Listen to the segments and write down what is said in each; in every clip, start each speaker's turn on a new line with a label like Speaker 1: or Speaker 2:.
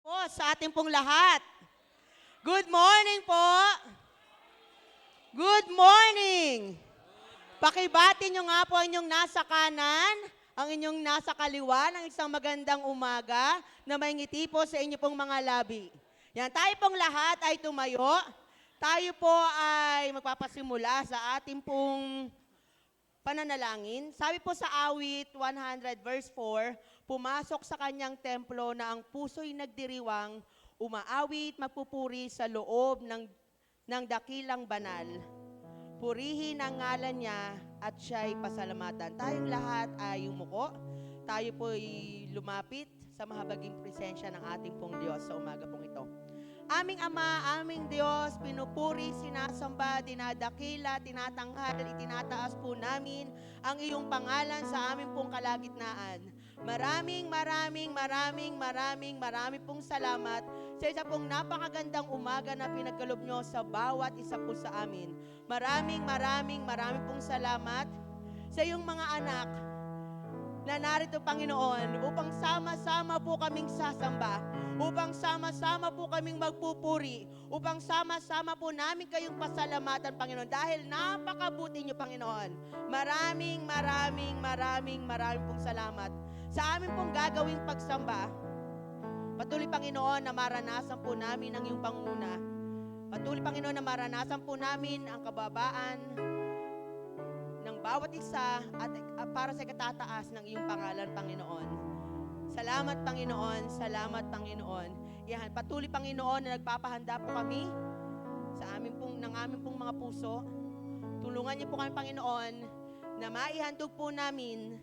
Speaker 1: po sa ating pong lahat. Good morning po. Good morning. Pakibati nyo nga po ang inyong nasa kanan, ang inyong nasa kaliwa ng isang magandang umaga na may ngiti po sa inyo pong mga labi. Yan, tayo pong lahat ay tumayo. Tayo po ay magpapasimula sa ating pong pananalangin. Sabi po sa awit 100 verse 4, pumasok sa kanyang templo na ang puso'y nagdiriwang, umaawit, magpupuri sa loob ng dakilang banal. Purihin ang ngalan niya at siya'y pasalamatan. Tayong lahat ay umuko. Tayo po'y lumapit sa mahabaging presensya ng ating pong Diyos sa umaga pong ito. Aming Ama, aming Diyos, pinupuri, sinasamba, dinadakila, tinatanghal, itinataas po namin ang iyong pangalan sa aming pong kalagitnaan. Maraming pong salamat sa isa pong napakagandang umaga na pinagkaloob nyo sa bawat isa po sa amin. Maraming pong salamat sa iyong mga anak na narito, Panginoon, upang sama-sama po kaming sasamba, upang sama-sama po kaming magpupuri, upang sama-sama po namin kayong pasalamatan, Panginoon, dahil napakabuti niyo, Panginoon. Maraming pong salamat sa amin pong gagawing pagsamba. Patuloy, Panginoon, na maranasan po namin ang iyong panguna. Patuloy, Panginoon, na maranasan po namin ang kababaan ng bawat isa at para sa katataas ng iyong pangalan, Panginoon. Salamat, Panginoon. Salamat, Panginoon. Yan, patuloy, Panginoon, na nagpapahanda po kami sa aming pong mga puso. Tulungan niyo po kami, Panginoon, na maihandog po namin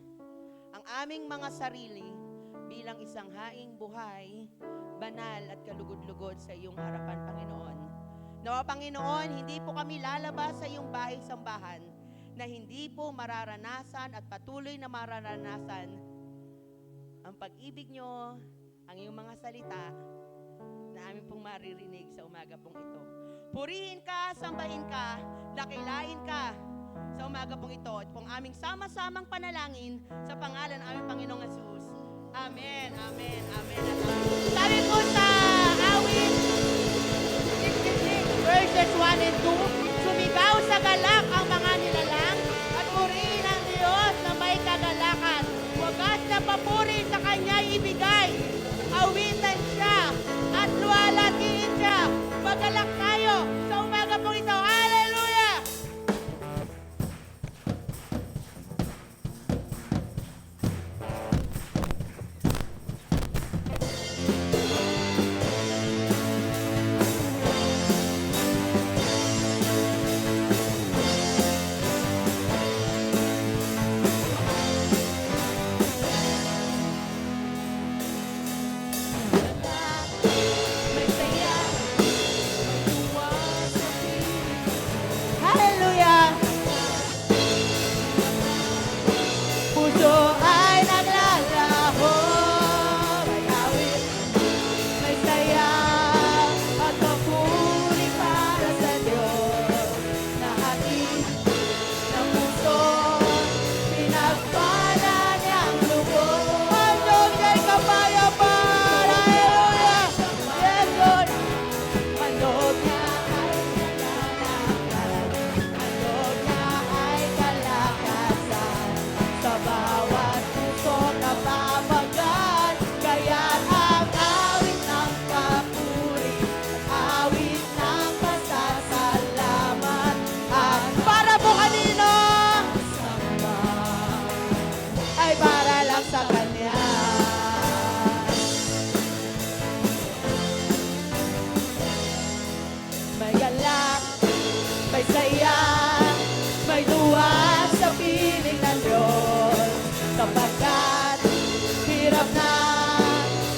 Speaker 1: ang aming mga sarili bilang isang haing buhay, banal at kalugod-lugod sa iyong harapan, Panginoon. Nawa, Panginoon, hindi po kami lalabas sa iyong bahay-sambahan na hindi po mararanasan at patuloy na mararanasan ang pag-ibig nyo, ang iyong mga salita na aming pong maririnig sa umaga pong ito. Purihin ka, sambahin ka, dakilain ka sa umaga pong ito. At pong aming sama-samang panalangin sa pangalan ng aming Panginoong Jesus. Amen, amen, amen, at amen. Sabi po sa awit 66 verses 1 and 2, sumigaw sa galak ang mga nilalang at purihin ang Diyos na may kagalakan. Wagas na papuri sa Kanya ibigay. Awitan siya at luwalhatiin siya. Magalak tayo sa umaga pong ito. Hallelujah! Hallelujah! Puso ay naglalaho, may awit, may saya, at papuri para sa Diyos. Na ating ng puso, pinagpala niyang lubos. Handog niya'y kapayapaan, hallelujah! Yes, Lord! Handog niya ay kagalakan, handog niya ay kalakasan, sa bawat puso napapagan, kaya't ang awit ng papuri, awit ng pasasalamat, at para po kanino? Samba ay para lang sa Kanya. May galak, may saya, may tuwa sa piling ng Diyos. Sapagkat hirap na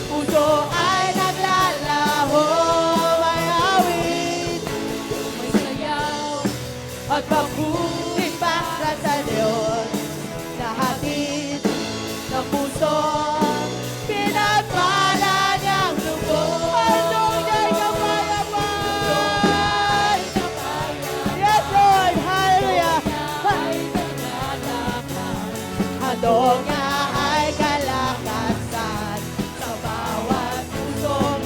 Speaker 1: puso ay naglalaho. May awit, may sayaw, at papuri para sa Diyos. Na hatid ng puso, pinagpala niyang lubos. Handog niya'y kapayapaan. Yes, Lord! Hallelujah! Handog niya ay kalakasan, sa bawat pusong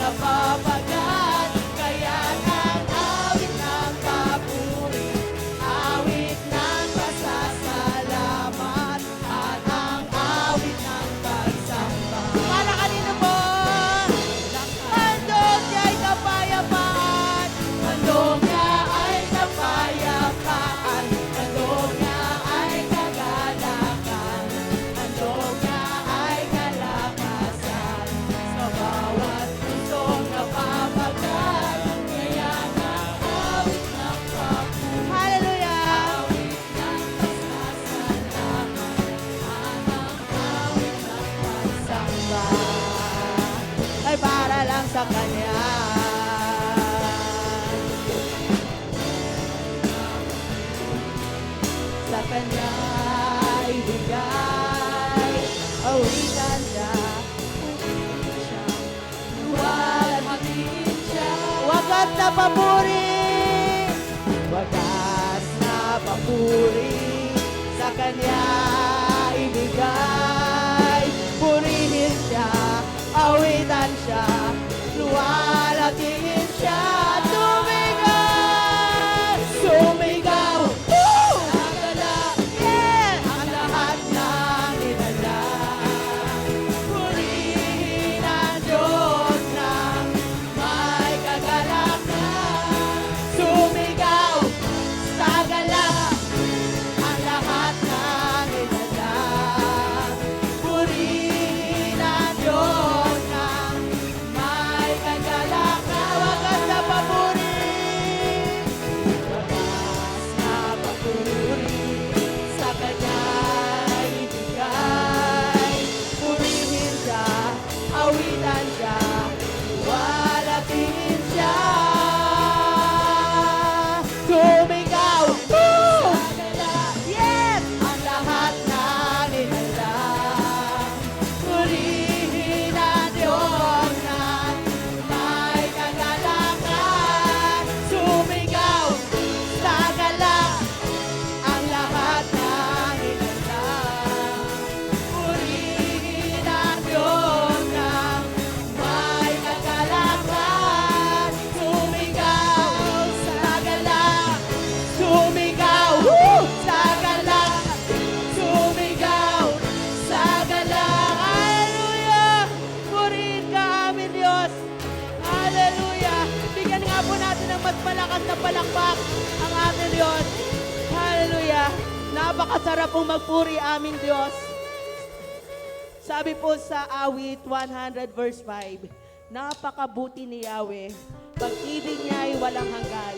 Speaker 1: sa Kanya. Sa Kanya ibigay, awitan siya, purihin siya, luwalhatiin siya. Wagas na papuri, wagas na papuri, sa Kanya ibigay, purihin siya, awitan siya, luwalhatiin siya. Sumigaw, sumigaw, sagala, yeah! Ang lahat ng inala, purihin ang Diyos ng may kagalakan. Sumigaw, sagala, ang lahat ng inala, purihin ang Diyos ng may kagalakan. Wagas na papuri, wagas na papuri, sa Kanya ibigay, purihin siya, awitan siya, luwalhatiin siya. Sumigaw, woo! Yes! Ang lahat ng inala, purihin ang Diyos ng may kagalakan. Sumigaw, sagala, ang lahat ng inala, purihin ang Diyos ng may kagalakan. Sumigaw, sagala, sumigaw, woo! Sagala, sumigaw, sagala. Hallelujah! Purihin ka amin, Diyos. Hallelujah! Bigyan nga po natin ng mas malakas na palakpak ang ating Diyos. Hallelujah! Napakasarap pong magpuri aming Diyos. Sabi po sa awit 100 verse 5, napakabuti ni Yahweh, pag-ibig niya ay walang hanggan,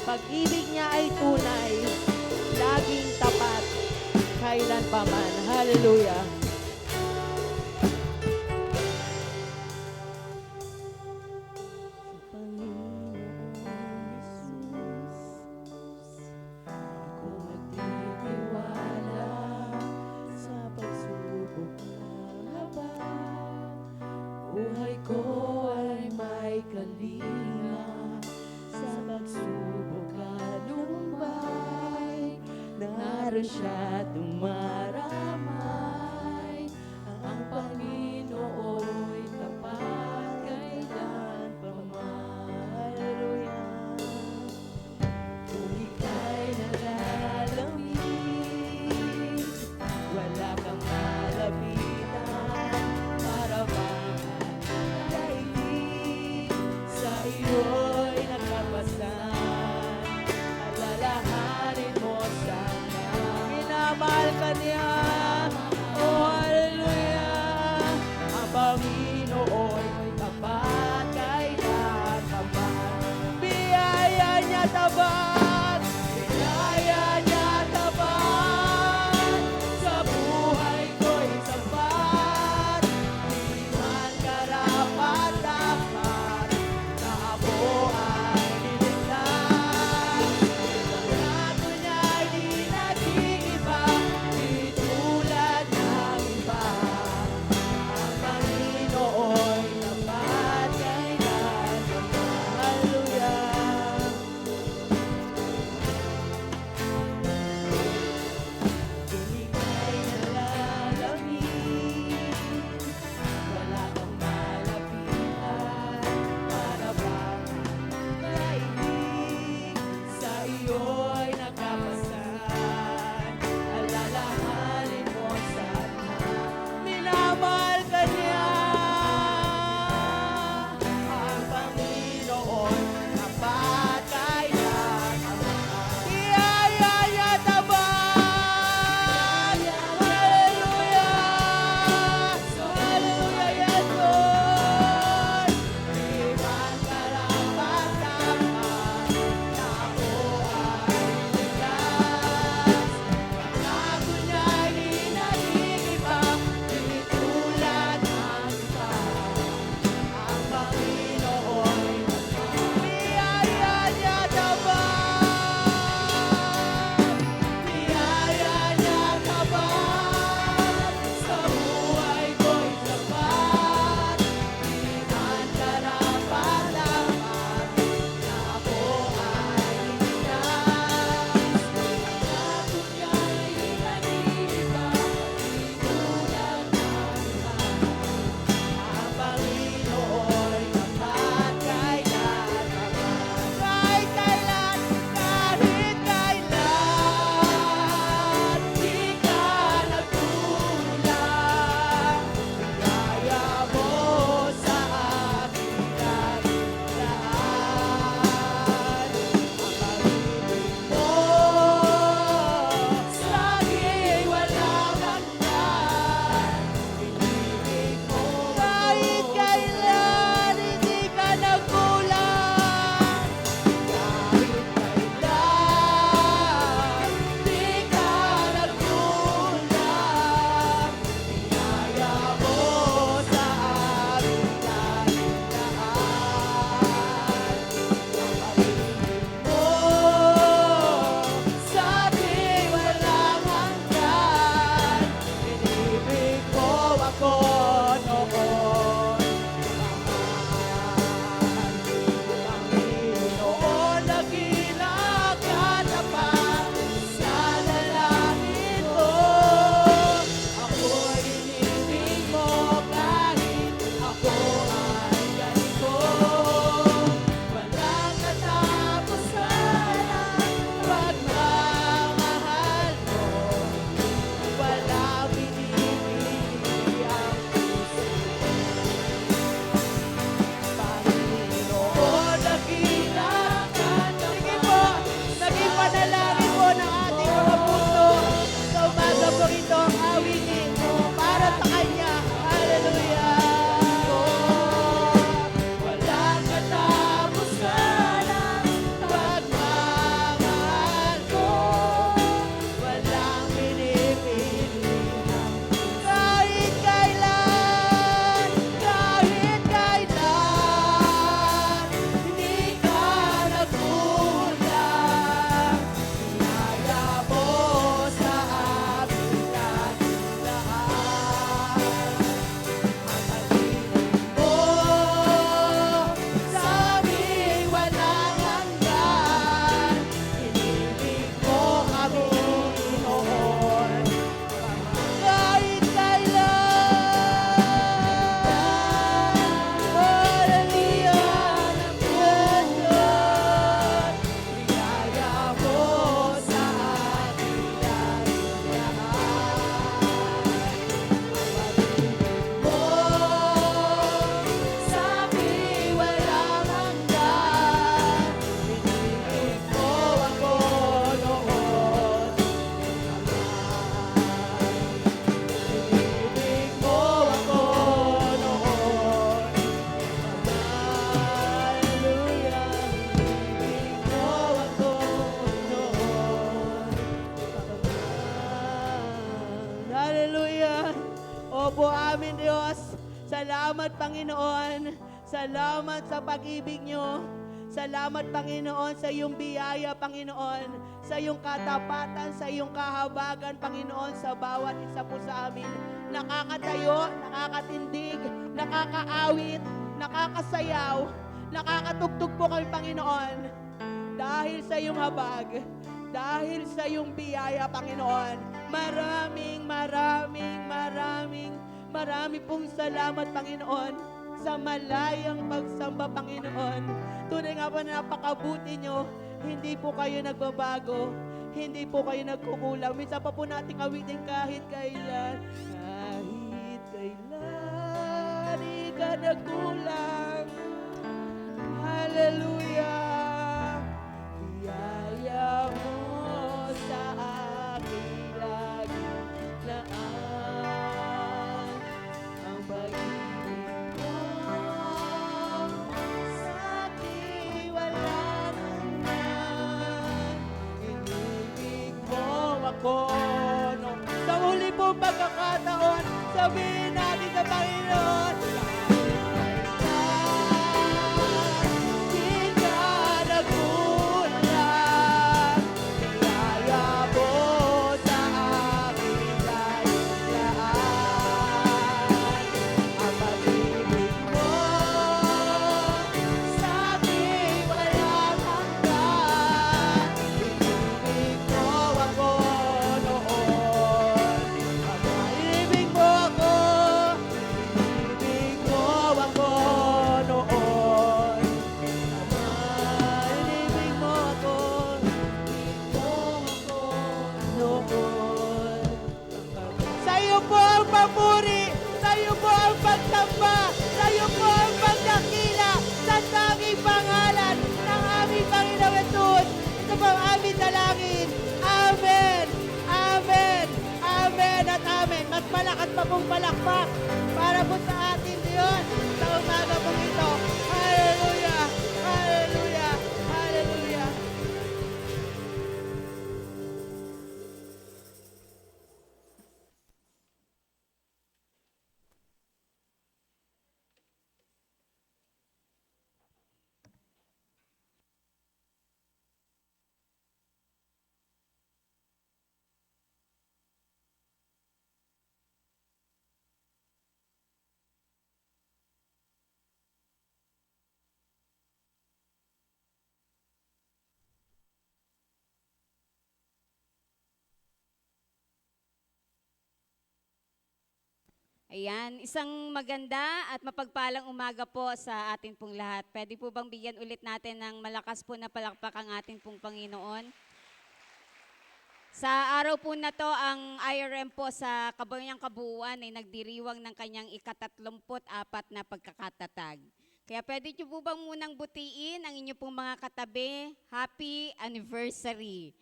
Speaker 1: pag-ibig niya ay tunay, laging tapat, kailanpaman. Hallelujah! Kung magtitiwala sa pagsubok na ba, buhay ko ay may kalinga. Sa pagsubok kalumbay, naroon siya dumaramay. Ang Panginoo'y tapat kailanpaman. Hallelujah! Kung ika'y nalalamig, wala kang malapitan, para bang daigdig sa iyo'y nakapasan. Alalahanin mo sana, minamahal ka niya. Oh, hallelujah! Ang Panginoon tapat kailanpaman. Biyaya niya tapat, biyaya niya tapat, sa buhay ko'y sapat. Di man karapat-dapat, na ako ay niligtas. Ang pangako niya'y di nag-iiba, ituloy Hallelujah. Opo, amin Diyos. Salamat Panginoon. Salamat sa pag-ibig nyo. Salamat Panginoon sa iyong biyaya Panginoon. Sa iyong katapatan, sa iyong kahabagan Panginoon sa bawat isa po sa amin. Nakakatayo, nakakatindig, nakakaawit, nakakasayaw, nakakatugtog po kami Panginoon. Dahil sa iyong habag, dahil sa iyong biyaya Panginoon. Marami pong salamat Panginoon sa malayang pagsamba Panginoon. Tunay nga po na napakabuti nyo, hindi po kayo nagbabago, hindi po kayo nagkukulang. Minsan pa po natin awitin kahit kailan, di ka nagkulang. Hallelujah. Biyaya mo sa aking lagi laan. Ang pag-ibig mo sa aking walang hanggan. Inibig mo ako. Sa huli pong pagkakataon, sabihin natin sa Panginoon, at malakas pa pong palakpak para po sa atin Diyos sa umaga pong ito. Hallelujah! Hallelujah! Hallelujah!
Speaker 2: Ayan, isang maganda at mapagpalang umaga po sa atin pong lahat. Pwede po bang bigyan ulit natin ng malakas po na palakpak ang ating pong Panginoon? Sa araw po na to, ang IRM po sa kabayang kabuuan ay nagdiriwang ng kanyang ika-34 na pagkakatatag. Kaya pwede niyo po bang munang butiin ang inyo pong mga katabi, happy anniversary.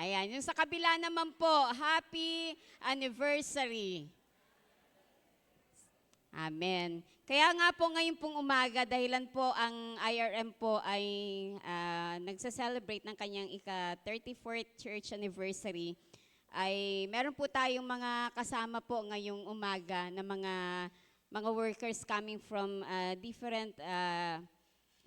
Speaker 2: Ayan, yung sa kabila naman po, happy anniversary. Amen. Kaya nga po ngayon pong umaga, dahilan po ang IRM po ay nagsa-celebrate ng kanyang ika-34th church anniversary, ay meron po tayong mga kasama po ngayong umaga na mga workers coming from different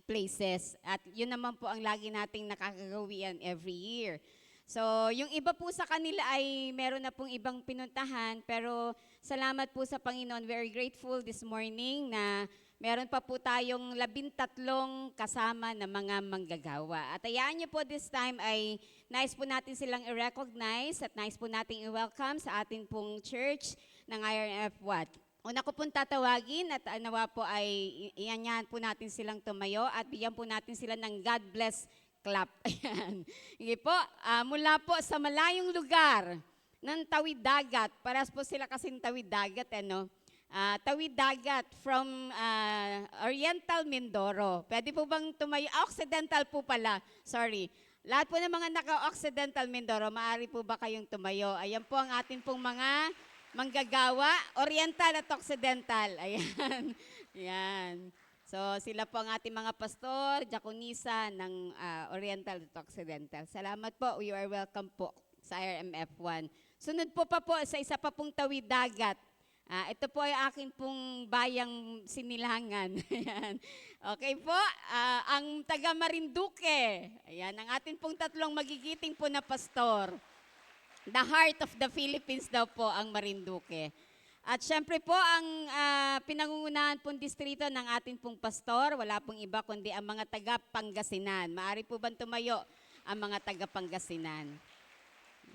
Speaker 2: places. At yun naman po ang lagi nating nakakagawian every year. So, yung iba po sa kanila ay meron na pong ibang pinuntahan, pero salamat po sa Panginoon. Very grateful this morning na meron pa po tayong 13 kasama na mga manggagawa. At ayaan niyo po this time ay nice po natin silang i-recognize at nice po nating i-welcome sa ating pong church ng IRF Watt. Una ko pong tatawagin at nawa po ay iyanyahan po natin silang tumayo at bigyan po natin sila ng God bless clap. Ayan. Sige po, mula po sa malayong lugar ng Tawid Dagat, paras po sila kasing Tawid Dagat, Tawid Dagat from Oriental Mindoro. Pwede po bang tumayo? Occidental po pala, sorry. Lahat po ng mga naka-Occidental Mindoro, maaari po ba kayong tumayo? Ayan po ang atin pong mga manggagawa, Oriental at Occidental. Ayan. Ayan. So, sila po ang ating mga pastor, diakonisa ng Oriental at Occidental. Salamat po. You are welcome po. sa IRMF 1. Sunod po sa isa pa pong tawid dagat. Ito po ay akin pong bayang Sinilangan. Ayan. Okay po, ang taga Marinduque. Ayan, ang atin pong tatlong magigiting po na pastor. The heart of the Philippines daw po ang Marinduque. At syempre po, ang pinangungunahan pong distrito ng ating pong pastor, wala pong iba kundi ang mga taga Pangasinan. Maari po bang tumayo ang mga taga Pangasinan?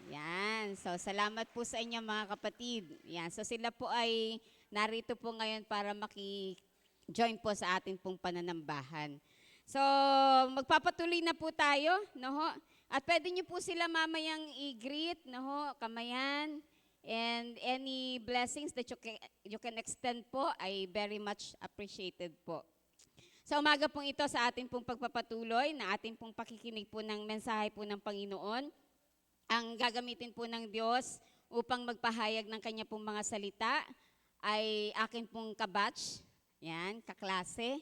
Speaker 2: Yan. So, salamat po sa inyo mga kapatid. Yan. So, sila po ay narito po ngayon para maki-join po sa ating pong pananambahan. So, magpapatuloy na po tayo, no ho? At pwede niyo po sila mamayang i-greet, no ho, kamayan. And any blessings that you can extend po ay very much appreciated po. Sa umaga pong ito, sa ating pong pagpapatuloy, na ating pong pakikinig po ng mensahe po ng Panginoon, ang gagamitin po ng Diyos upang magpahayag ng kanya pong mga salita ay akin pong kabatch, yan, kaklase.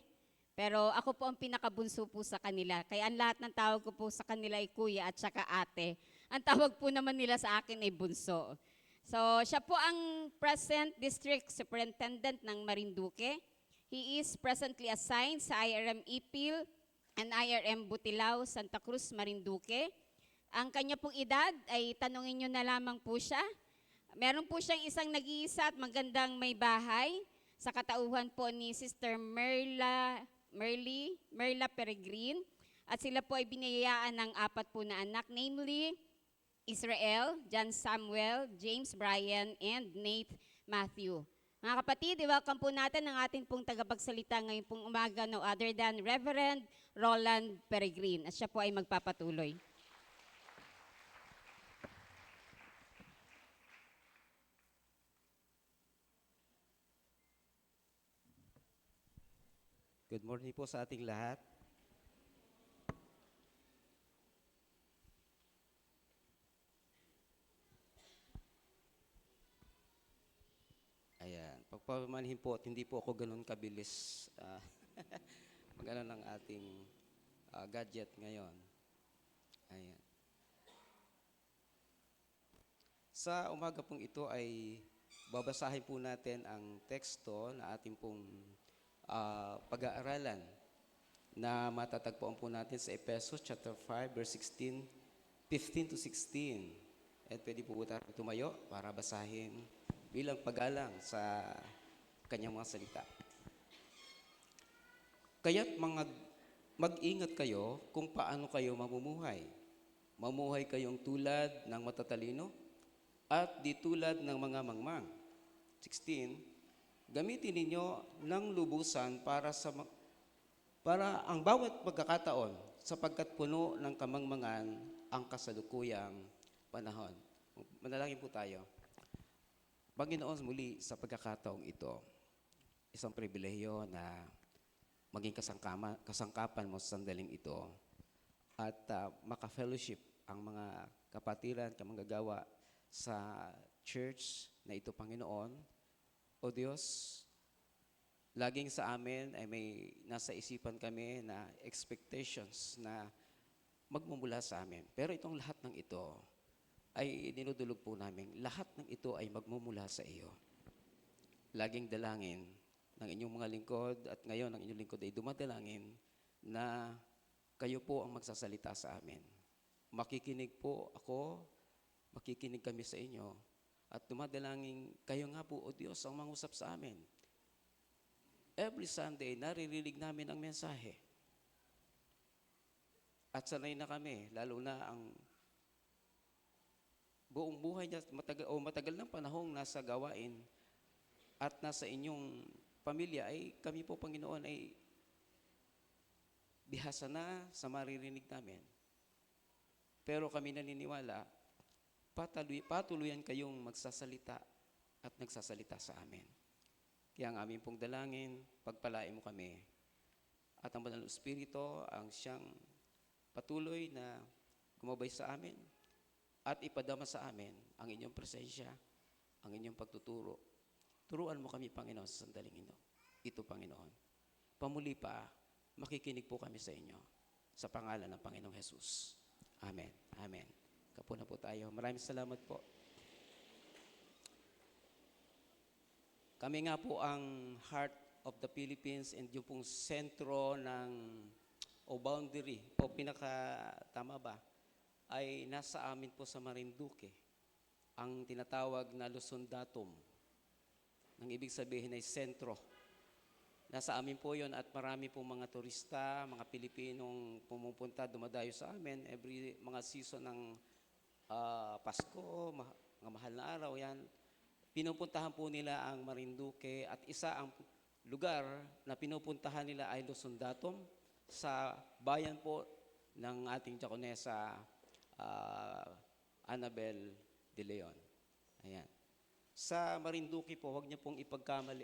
Speaker 2: Pero ako po ang pinakabunso po sa kanila. Kaya ang lahat ng tawag ko po sa kanila ay kuya at saka ate. Ang tawag po naman nila sa akin ay bunso. So, siya po ang present district superintendent ng Marinduque. He is presently assigned sa IRM Ipil and IRM Butilao, Santa Cruz, Marinduque. Ang kanya pong edad ay tanungin nyo na lamang po siya. Meron po siyang isang nag-iisa at magandang may bahay sa katauhan po ni Sister Merla Peregrine. At sila po ay biniyayaan ng 4 po na anak, namely Israel, John Samuel, James Brian, and Nate Matthew. Mga kapatid, i-welcome po natin ang ating pong tagapagsalita ngayon pong umaga, no other than Reverend Roland Peregrine. At siya po ay magpapatuloy.
Speaker 3: Good morning po sa ating lahat. Ayan, pagpapamanhin po at hindi po ako ganun kabilis mag-ano ng ating gadget ngayon. Ayan. Sa umaga pong ito ay babasahin po natin ang teksto na ating pong pag-aaralan na matatagpuan po natin sa Efesos chapter 5 verse 15 to 16. At pwede po tayo tumayo para basahin bilang pag-alang sa kanyang mga salita. Kaya't mag-ingat kayo kung paano kayo mamumuhay. Mamuhay kayong tulad ng matatalino at di tulad ng mga mangmang. 16, gamitin ninyo ng lubusan para ang bawat pagkakataon sapagkat puno ng kamangmangan ang kasalukuyang panahon. Manalangin po tayo. Panginoon, muli sa pagkakataong ito, isang pribilehiyo na maging kasangkapan mo sa sandaling ito at maka-fellowship ang mga kapatiran, kamanggagawa sa church na ito, Panginoon. O Diyos, laging sa amin ay may nasa isipan kami na expectations na magmumula sa amin. Pero itong lahat ng ito ay dinudulog po namin. Lahat ng ito ay magmumula sa iyo. Laging dalangin ng inyong mga lingkod at ngayon ang inyong lingkod ay dumadalangin na kayo po ang magsasalita sa amin. Makikinig po ako, makikinig kami sa inyo. At dumadalangin kayo nga po, O Diyos, ang mangusap sa amin. Every Sunday, naririnig namin ang mensahe. At sanay na kami, lalo na ang buong buhay niya, matagal ng panahong nasa gawain at nasa inyong pamilya, ay kami po, Panginoon, ay bihasa na sa maririnig namin. Pero kami naniniwala, patuluyan kayong magsasalita at nagsasalita sa amin. Kaya ang aming pong dalangin, pagpalain mo kami. At ang Banal na Espiritu ang siyang patuloy na gumabay sa amin at ipadama sa amin ang inyong presensya, ang inyong pagtuturo. Turuan mo kami, Panginoon, sa sandaling ito, Panginoon. Pamuli pa, makikinig po kami sa inyo sa pangalan ng Panginoong Jesus. Amen. Amen. Kapo na po tayo. Maraming salamat po. Kami nga po ang Heart of the Philippines and yung pong sentro ng o boundary o tama ba, ay nasa amin po sa Marinduque. Ang tinatawag na Luzon Datum. Ang ibig sabihin ay sentro. Nasa amin po yon at marami po mga turista, mga Pilipinong pumupunta, dumadayo sa amin every mga season ng Pasko, mga mahal na araw yan. Pinupuntahan po nila ang Marinduque at isa ang lugar na pinupuntahan nila ay Luzon Datum sa bayan po ng ating Diaconesa Annabel de Leon. Ayan. Sa Marinduque po, huwag niyo pong ipagkamali.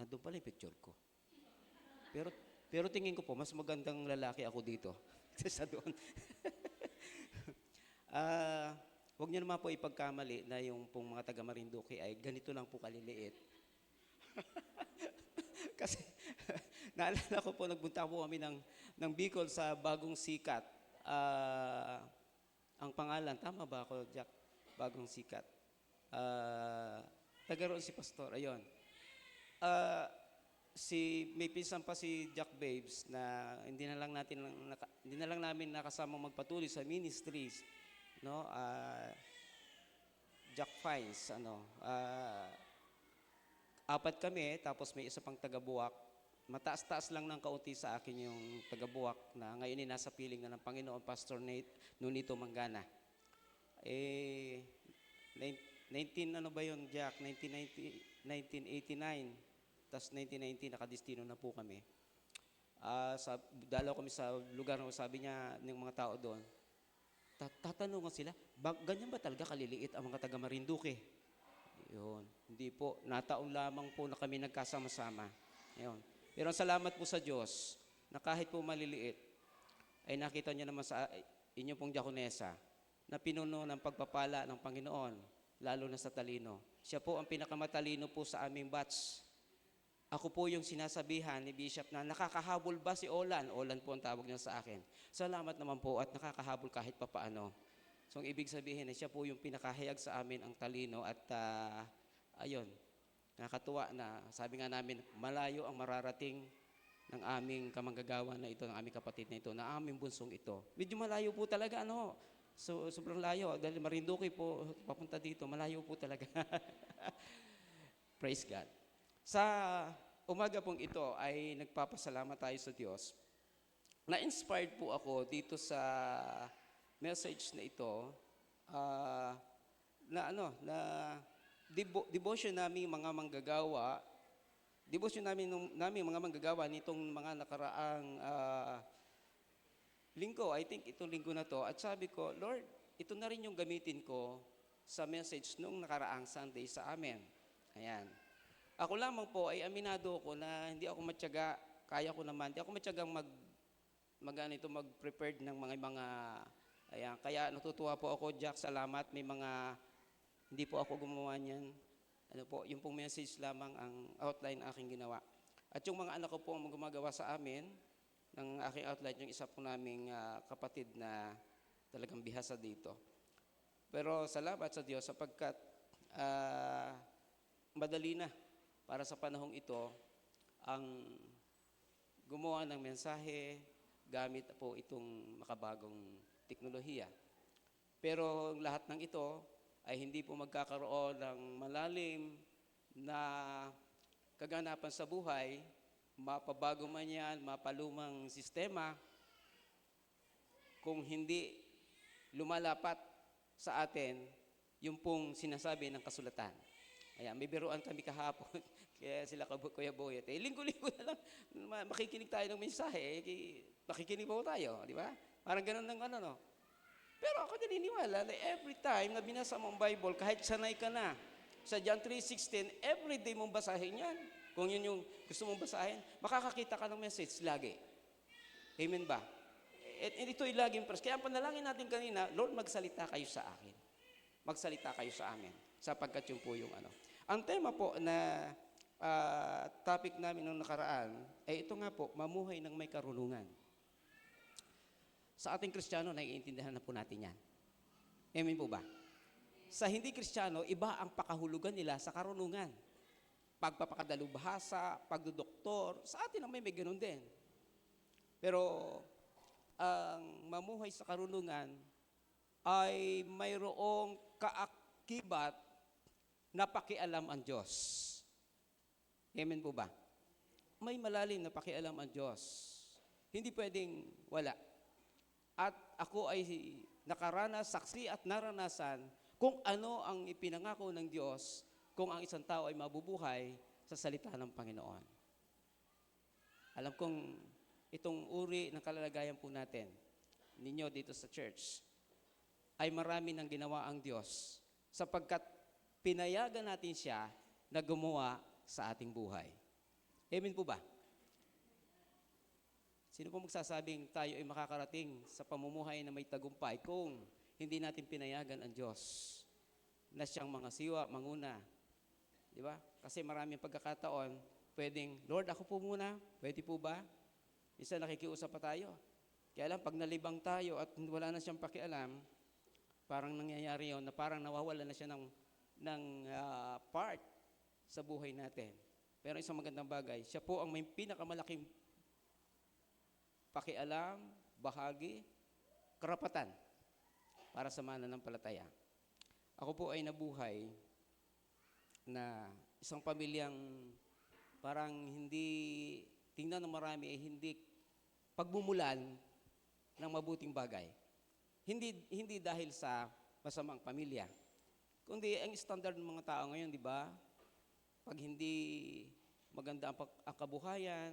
Speaker 3: Nandun pala yung picture ko. Pero tingin ko po, mas magandang lalaki ako dito kaysa doon. Huwag niyo naman po ipagkamali na yung pong mga taga Marinduque ay ganito lang po kaliliit. Kasi naalala ko po, nagbunta po kami ng Bicol sa Bagong Sikat. Ang pangalan, tama ba ako, Jack? Bagong Sikat. Taga roon si Pastor, ayun. May pinsan pa si Jack Babes na hindi na lang namin nakasama magpatuloy sa ministries, no? Jack Fines, apat kami, tapos may isa pang taga-Buwak. Mataas-taas lang ng kaunti sa akin yung taga-Buwak na ngayon ay nasa piling na ng Panginoon, Pastor Nunito Mangana. 1989, tapos 1990, nakadestino na po kami. Dalaw kami sa lugar na sabi niya ng mga tao doon, tatanungan sila, ganyan ba talaga kaliliit ang mga taga Marinduque? Yun. Hindi po. Nataon lamang po na kami nagkasama-sama. Yun. Pero salamat po sa Diyos na kahit po maliliit, ay nakita niyo naman sa inyo pong Diaconesa na pinuno ng pagpapala ng Panginoon, lalo na sa talino. Siya po ang pinakamatalino po sa aming batch. Ako po yung sinasabihan ni Bishop na nakakahabol ba si Olan? Olan po ang tawag niya sa akin. Salamat naman po at nakakahabol kahit papaano. So, ang ibig sabihin, siya po yung pinakahayag sa amin ang talino at ayun, nakakatuwa na sabi nga namin, malayo ang mararating ng aming kamanggagawa na ito, ng aming kapatid na ito, na aming bunsong ito. Medyo malayo po talaga, So, sobrang layo. Dahil Marinduque po, papunta dito, malayo po talaga. Praise God. Sa umaga pong ito ay nagpapasalamat tayo sa Diyos. Na-inspired po ako dito sa message na ito na devotion namin mga manggagawa, mga manggagawa nitong mga nakaraang linggo, I think itong linggo na to, at sabi ko, Lord, ito na rin yung gamitin ko sa message nung nakaraang Sunday sa amin. Ayan. Ako lamang po ay aminado ko na hindi ako matyaga, kaya ko naman, hindi ako matyagang mag-prepared ng mga ayan. Kaya natutuwa po ako, Jack, salamat. May hindi po ako gumawa niyan. Yung pong message lamang ang outline aking ginawa. At yung mga anak ko po ang gumagawa sa amin ng aking outline, yung isa po naming kapatid na talagang bihasa dito. Pero salamat sa Diyos sapagkat madali na para sa panahong ito ang gumawa ng mensahe gamit po itong makabagong teknolohiya. Pero lahat ng ito ay hindi po magkakaroon ng malalim na kaganapan sa buhay, mapabago man yan, mapalumang sistema, kung hindi lumalapat sa atin yung pong sinasabi ng kasulatan. Ayan, may biruan kami kahapon, kaya sila Kuya Boyet. Linggo-linggo na lang, makikinig tayo ng mensahe, makikinig po tayo, di ba? Parang ganun ng Pero ako naniniwala na every time na binasa mo ang Bible, kahit sanay ka na, sa John 3:16, every day mong basahin yan. Kung yun yung gusto mong basahin, makakakita ka ng message lagi. Amen ba? At ito'y laging pras. Kaya ang panalangin natin kanina, Lord, magsalita kayo sa akin. Magsalita kayo sa amin. Sapagkat yun po yung Ang tema po na topic namin nung nakaraan, ay ito nga po, mamuhay ng may karunungan. Sa ating Kristiyano, naiintindihan na po natin yan. Amen po ba? Sa hindi Kristiyano, iba ang pakahulugan nila sa karunungan. Pagpapakadalubhasa, pagdodoktor, sa atin naman may ganun din. Pero ang mamuhay sa karunungan ay mayroong kaakibat na pakialam ang Diyos. Amen po ba? May malalim na pakialam ang Diyos. Hindi pwedeng wala. At ako ay nakaranas, saksi at naranasan kung ano ang ipinangako ng Diyos kung ang isang tao ay mabubuhay sa salita ng Panginoon. Alam kong itong uri ng kalalagayan po natin, ninyo dito sa church, ay marami nang ginawa ang Diyos sapagkat pinayagan natin siya na gumawa sa ating buhay. Amen po ba? Sino po magsasabing tayo ay makakarating sa pamumuhay na may tagumpay kung hindi natin pinayagan ang Diyos na siyang mga siwa, manguna? Di ba? Kasi maraming pagkakataon, pwedeng, Lord, ako po muna, pwede po ba? Isa nakikiusap pa tayo. Kaya lang, pag nalibang tayo at wala na siyang pakialam, parang nangyayari yun na parang nawawala na siya ng part sa buhay natin. Pero isang magandang bagay, siya po ang may pinakamalaking pakialam, bahagi, karapatan para sa mananampalataya. Ako po ay nabuhay na isang pamilyang parang hindi, tingnan ng marami ay hindi pagmumulan ng mabuting bagay. Hindi dahil sa masamang pamilya, kundi ang standard ng mga tao ngayon, di ba? Pag hindi maganda ang kabuhayan,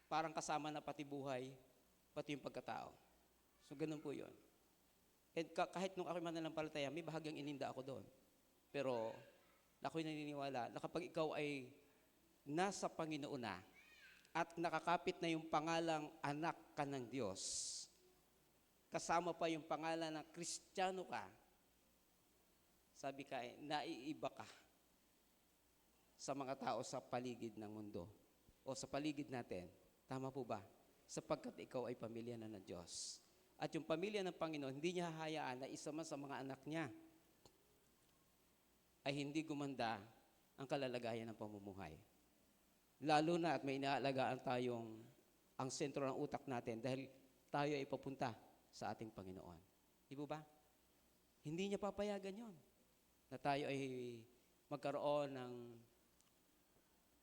Speaker 3: parang kasama na pati buhay, pati yung pagkatao. So, ganun po yun. And kahit nung ako mananampalataya, may bahagyang ininda ako doon. Pero, ako'y naniniwala na kapag ikaw ay nasa Panginoon na, at nakakapit na yung pangalang anak ka ng Diyos, kasama pa yung pangalan na Kristiyano ka, sabi ka, naiiba ka sa mga tao sa paligid ng mundo o sa paligid natin. Tama po ba? Sapagkat ikaw ay pamilya na ng Diyos. At yung pamilya ng Panginoon, hindi niya hahayaan na isa man sa mga anak niya ay hindi gumanda ang kalalagayan ng pamumuhay. Lalo na at may inaalagaan tayong ang sentro ng utak natin dahil tayo ay papunta sa ating Panginoon. Di po ba? Hindi niya papayagan yon na tayo ay magkaroon ng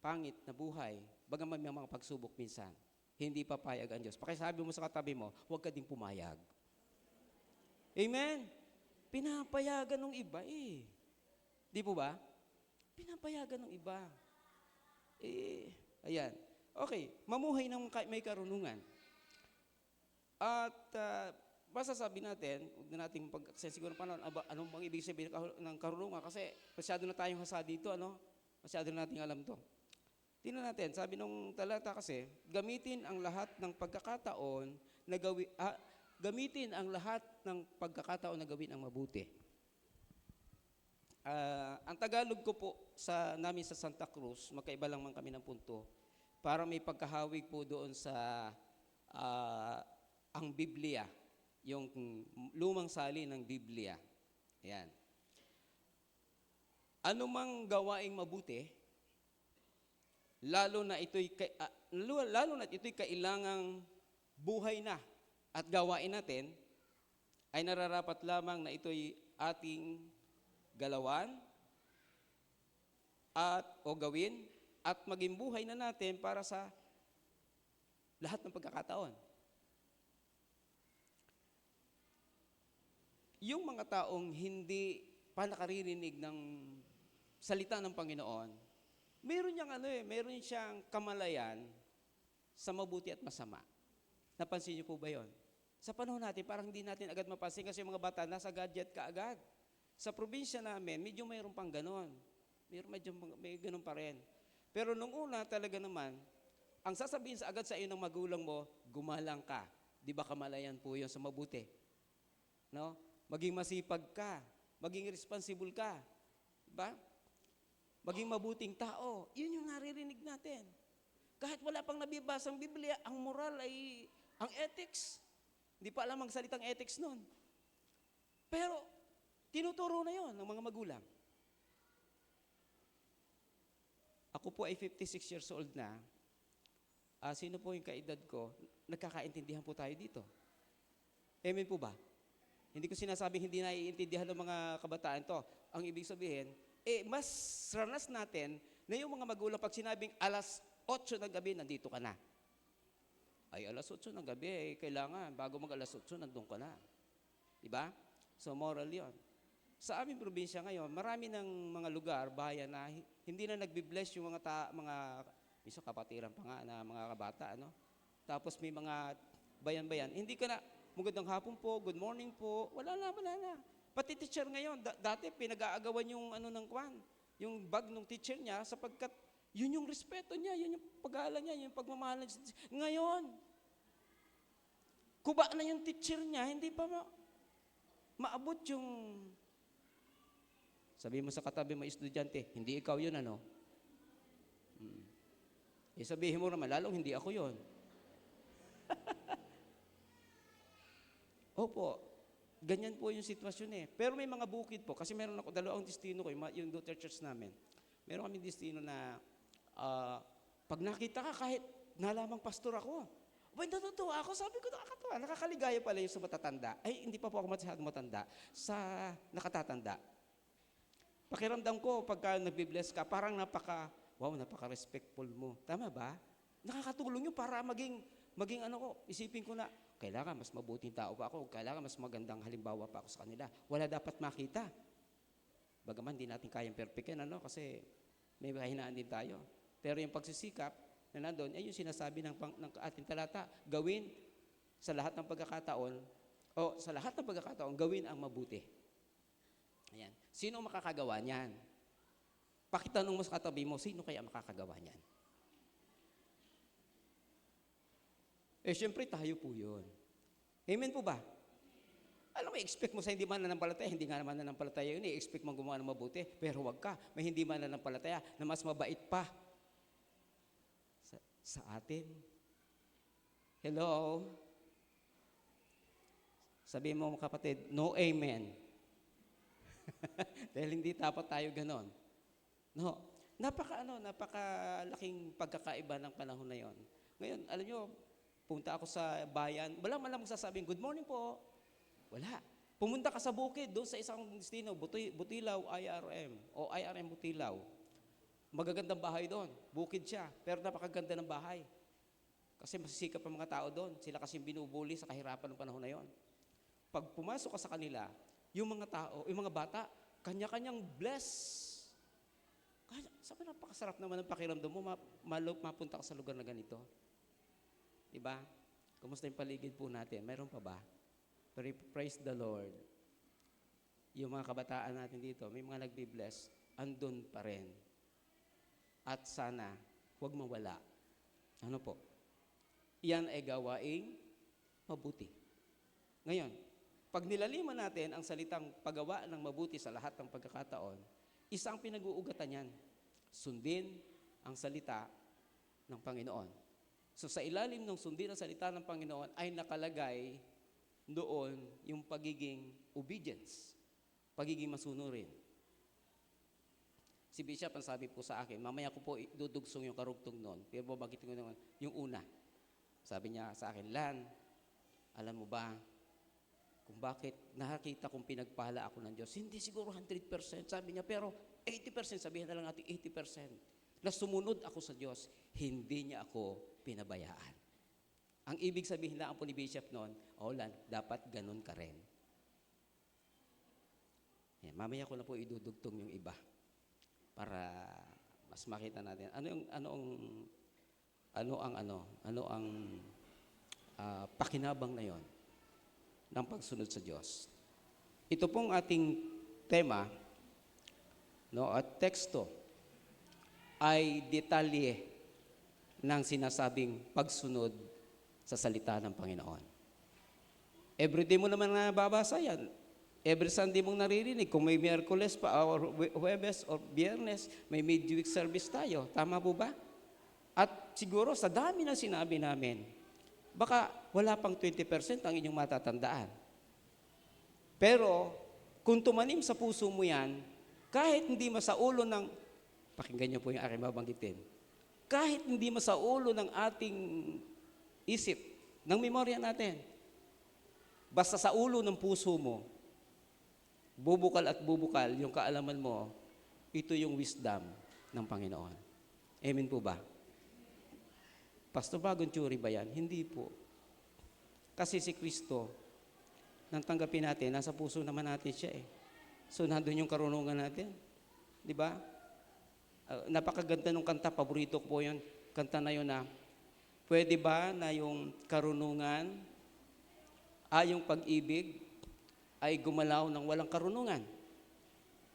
Speaker 3: pangit na buhay, bagaman may mga pagsubok minsan. Hindi papayag ang Diyos. Pakisabi mo sa katabi mo, huwag ka ding pumayag. Amen? Pinapayagan ng iba eh. Di po ba? Pinapayagan ng iba. Ayan. Okay, mamuhay ng may karunungan. At masasabi natin, huwag na natin siguro pa anong bang ibig sabihin ng karunungan kasi masyado na tayong hasa dito, ano? Masyado na nating alam to. Tingnan natin, sabi nung talata kasi, gamitin ang lahat ng pagkakataon na gamitin ang lahat ng pagkakataon na gawin ang mabuti. Ang Tagalog ko po namin sa Santa Cruz, magkaiba lang man kami ng punto, para may pagkahawig po doon sa ang Biblia, yung lumang sali ng Biblia. Ayan. Ano mang gawaing mabuti, lalo na ito'y kailangang buhay na at gawain natin, ay nararapat lamang na ito'y ating galawan o gawin at maging buhay na natin para sa lahat ng pagkakataon. Yung mga taong hindi pa nakaririnig ng salita ng Panginoon, meron siyang kamalayan sa mabuti at masama. Napansin niyo po ba yon? Sa panahon natin, parang hindi natin agad mapansin kasi yung mga bata nasa gadget ka agad. Sa probinsya namin, medyo mayroon pang ganon. May ganon pa rin. Pero nung una talaga naman, ang sasabihin agad sa iyo ng magulang mo, gumalang ka. Di ba kamalayan po yun sa mabuti? No? Maging masipag ka. Maging responsible ka. Diba? Maging mabuting tao. Yun yung naririnig natin. Kahit wala pang nabibasang Biblia, ang moral ay, ang ethics. Hindi pa alam ang salitang ethics nun. Pero, tinuturo na yon ng mga magulang. Ako po ay 56 years old na. Sino po yung kaedad ko? Nagkakaintindihan po tayo dito. Amen po ba? Hindi ko sinasabing hindi naiintindihan ng mga kabataan to. Ang ibig sabihin, mas ranas natin na yung mga magulang pag sinabing alas 8 ng gabi, nandito ka na. Ay, alas 8 ng gabi, kailangan, bago mag alas 8, nandun ka na. Diba? So, moral yon. Sa aming probinsya ngayon, marami ng mga lugar, bayan na hindi na nagbi-bless yung minsan kapatiran pa nga na mga kabata, ano? Tapos may mga bayan-bayan, hindi ka na, magandang hapon po, good morning po, wala na. Pati teacher ngayon, dati pinag-aagawan yung yung bag ng teacher niya sapagkat yun yung respeto niya, yun yung pag-aaral niya, yun yung pagmamahal niya. Ngayon, kuba na yung teacher niya, hindi pa maabot yung... Sabi mo sa katabi mo estudyante, hindi ikaw yun, ano? Sabihin mo naman, lalong hindi ako yun. Opo, ganyan po yung sitwasyon eh. Pero may mga bukid po, kasi meron ako, dalawang destino ko, yung Luther Church namin. Meron kami destino na, pag nakita ka, kahit nalamang pastor ako, natutuwa ako, sabi ko, nakakatuwa, nakakaligaya pala yung sa matatanda. Ay, hindi pa po ako masyadong matanda, sa nakatatanda. Pakiramdam ko, pagka nagbibless ka, parang napaka-respectful mo. Tama ba? Nakakatulong yun para maging isipin ko na, kailangan mas mabuting tao pa ako, kailangan mas magandang halimbawa pa ako sa kanila. Wala dapat makita. Bagaman, di natin kayang perfectin, kasi may kahinaan din tayo. Pero yung pagsisikap na nandun, yung sinasabi ng ating talata, gawin sa lahat ng pagkakataon, gawin ang mabuti. Ayan. Sino makakagawa niyan? Pakitanong mo sa katabi mo, sino kaya makakagawa niyan? Siyempre tayo po yun. Amen po ba? Alam mo, expect mo sa hindi man nanampalataya, hindi nga naman nanampalataya yun, expect mo gumawa ng mabuti, pero wag ka, may hindi man nanampalataya na mas mabait pa sa atin. Hello? Sabihin mo kapatid, no amen. Dahil hindi dapat tayo ganon. No. Napakalaking pagkakaiba ng panahon na yon. Ngayon, alam nyo, punta ako sa bayan, walang magsasabing, good morning po. Wala. Pumunta ka sa bukid, doon sa isang destino, Butilaw, IRM, o IRM Butilaw. Magagandang bahay doon. Bukid siya, pero napakaganda ng bahay. Kasi masisikap ang mga tao doon. Sila kasing binubuli sa kahirapan ng panahon na yon. Pag pumasok ka sa kanila, yung mga tao, yung mga bata, kanya-kanyang bless. Sabi, napakasarap naman ang pakiramdam mo, mapunta ka sa lugar na ganito. Diba? Kumusta yung paligid po natin? Mayroon pa ba? Praise the Lord. Yung mga kabataan natin dito, may mga nagbi-bless, andun pa rin. At sana, huwag mawala. Ano po? Yan ay gawaing mabuti. Ngayon, pag nilaliman natin ang salitang paggawa ng mabuti sa lahat ng pagkakataon, isang pinag-uugatan yan. Sundin ang salita ng Panginoon. So sa ilalim ng sundin ang salita ng Panginoon ay nakalagay doon yung pagiging obedience, pagiging masunurin. Si Bishop ang sabi po sa akin, mamaya ko po dudugsong yung karugtong noon, pero babagitin ko naman yung una. Sabi niya sa akin, Lan, alam mo ba kung bakit nakakita kong pinagpala ako ng Diyos? Hindi siguro 100%, sabi niya, pero 80%, sabihin na lang natin 80%. Na sumunod ako sa Diyos, hindi niya ako pinabayaan. Ang ibig sabihin lang po ni Bishop noon, Lan, dapat ganun ka rin. Yan, mamaya ko na po idudugtong yung iba para mas makita natin ano ang pakinabang na yon ng pagsunod sa Diyos. Ito pong ating tema, at teksto ay detalye ng sinasabing pagsunod sa salita ng Panginoon. Everyday mo naman nababasa yan. Every Sunday mong naririnig. Kung may Miyerkules pa, or Huwebes, or Biyernes, may midweek service tayo. Tama po ba? At siguro sa dami na sinabi namin, baka wala pang 20% ang inyong matatandaan. Pero, kung tumanim sa puso mo yan, kahit hindi masaulo ng, pakinggan niyo po yung aking babanggitin, kahit hindi masaulo ng ating isip, ng memorya natin, basta sa ulo ng puso mo, bubukal at bubukal yung kaalaman mo, ito yung wisdom ng Panginoon. Amen po ba? Pastor Bagong Tsuri ba yan? Hindi po. Kasi si Kristo, nang tanggapin natin, nasa puso naman natin siya eh. So, nandun yung karunungan natin. Di ba? Napakaganda ng kanta, paborito ko po yun. Kanta na yun na, pwede ba na yung karunungan, yung pag-ibig, ay gumalaw ng walang karunungan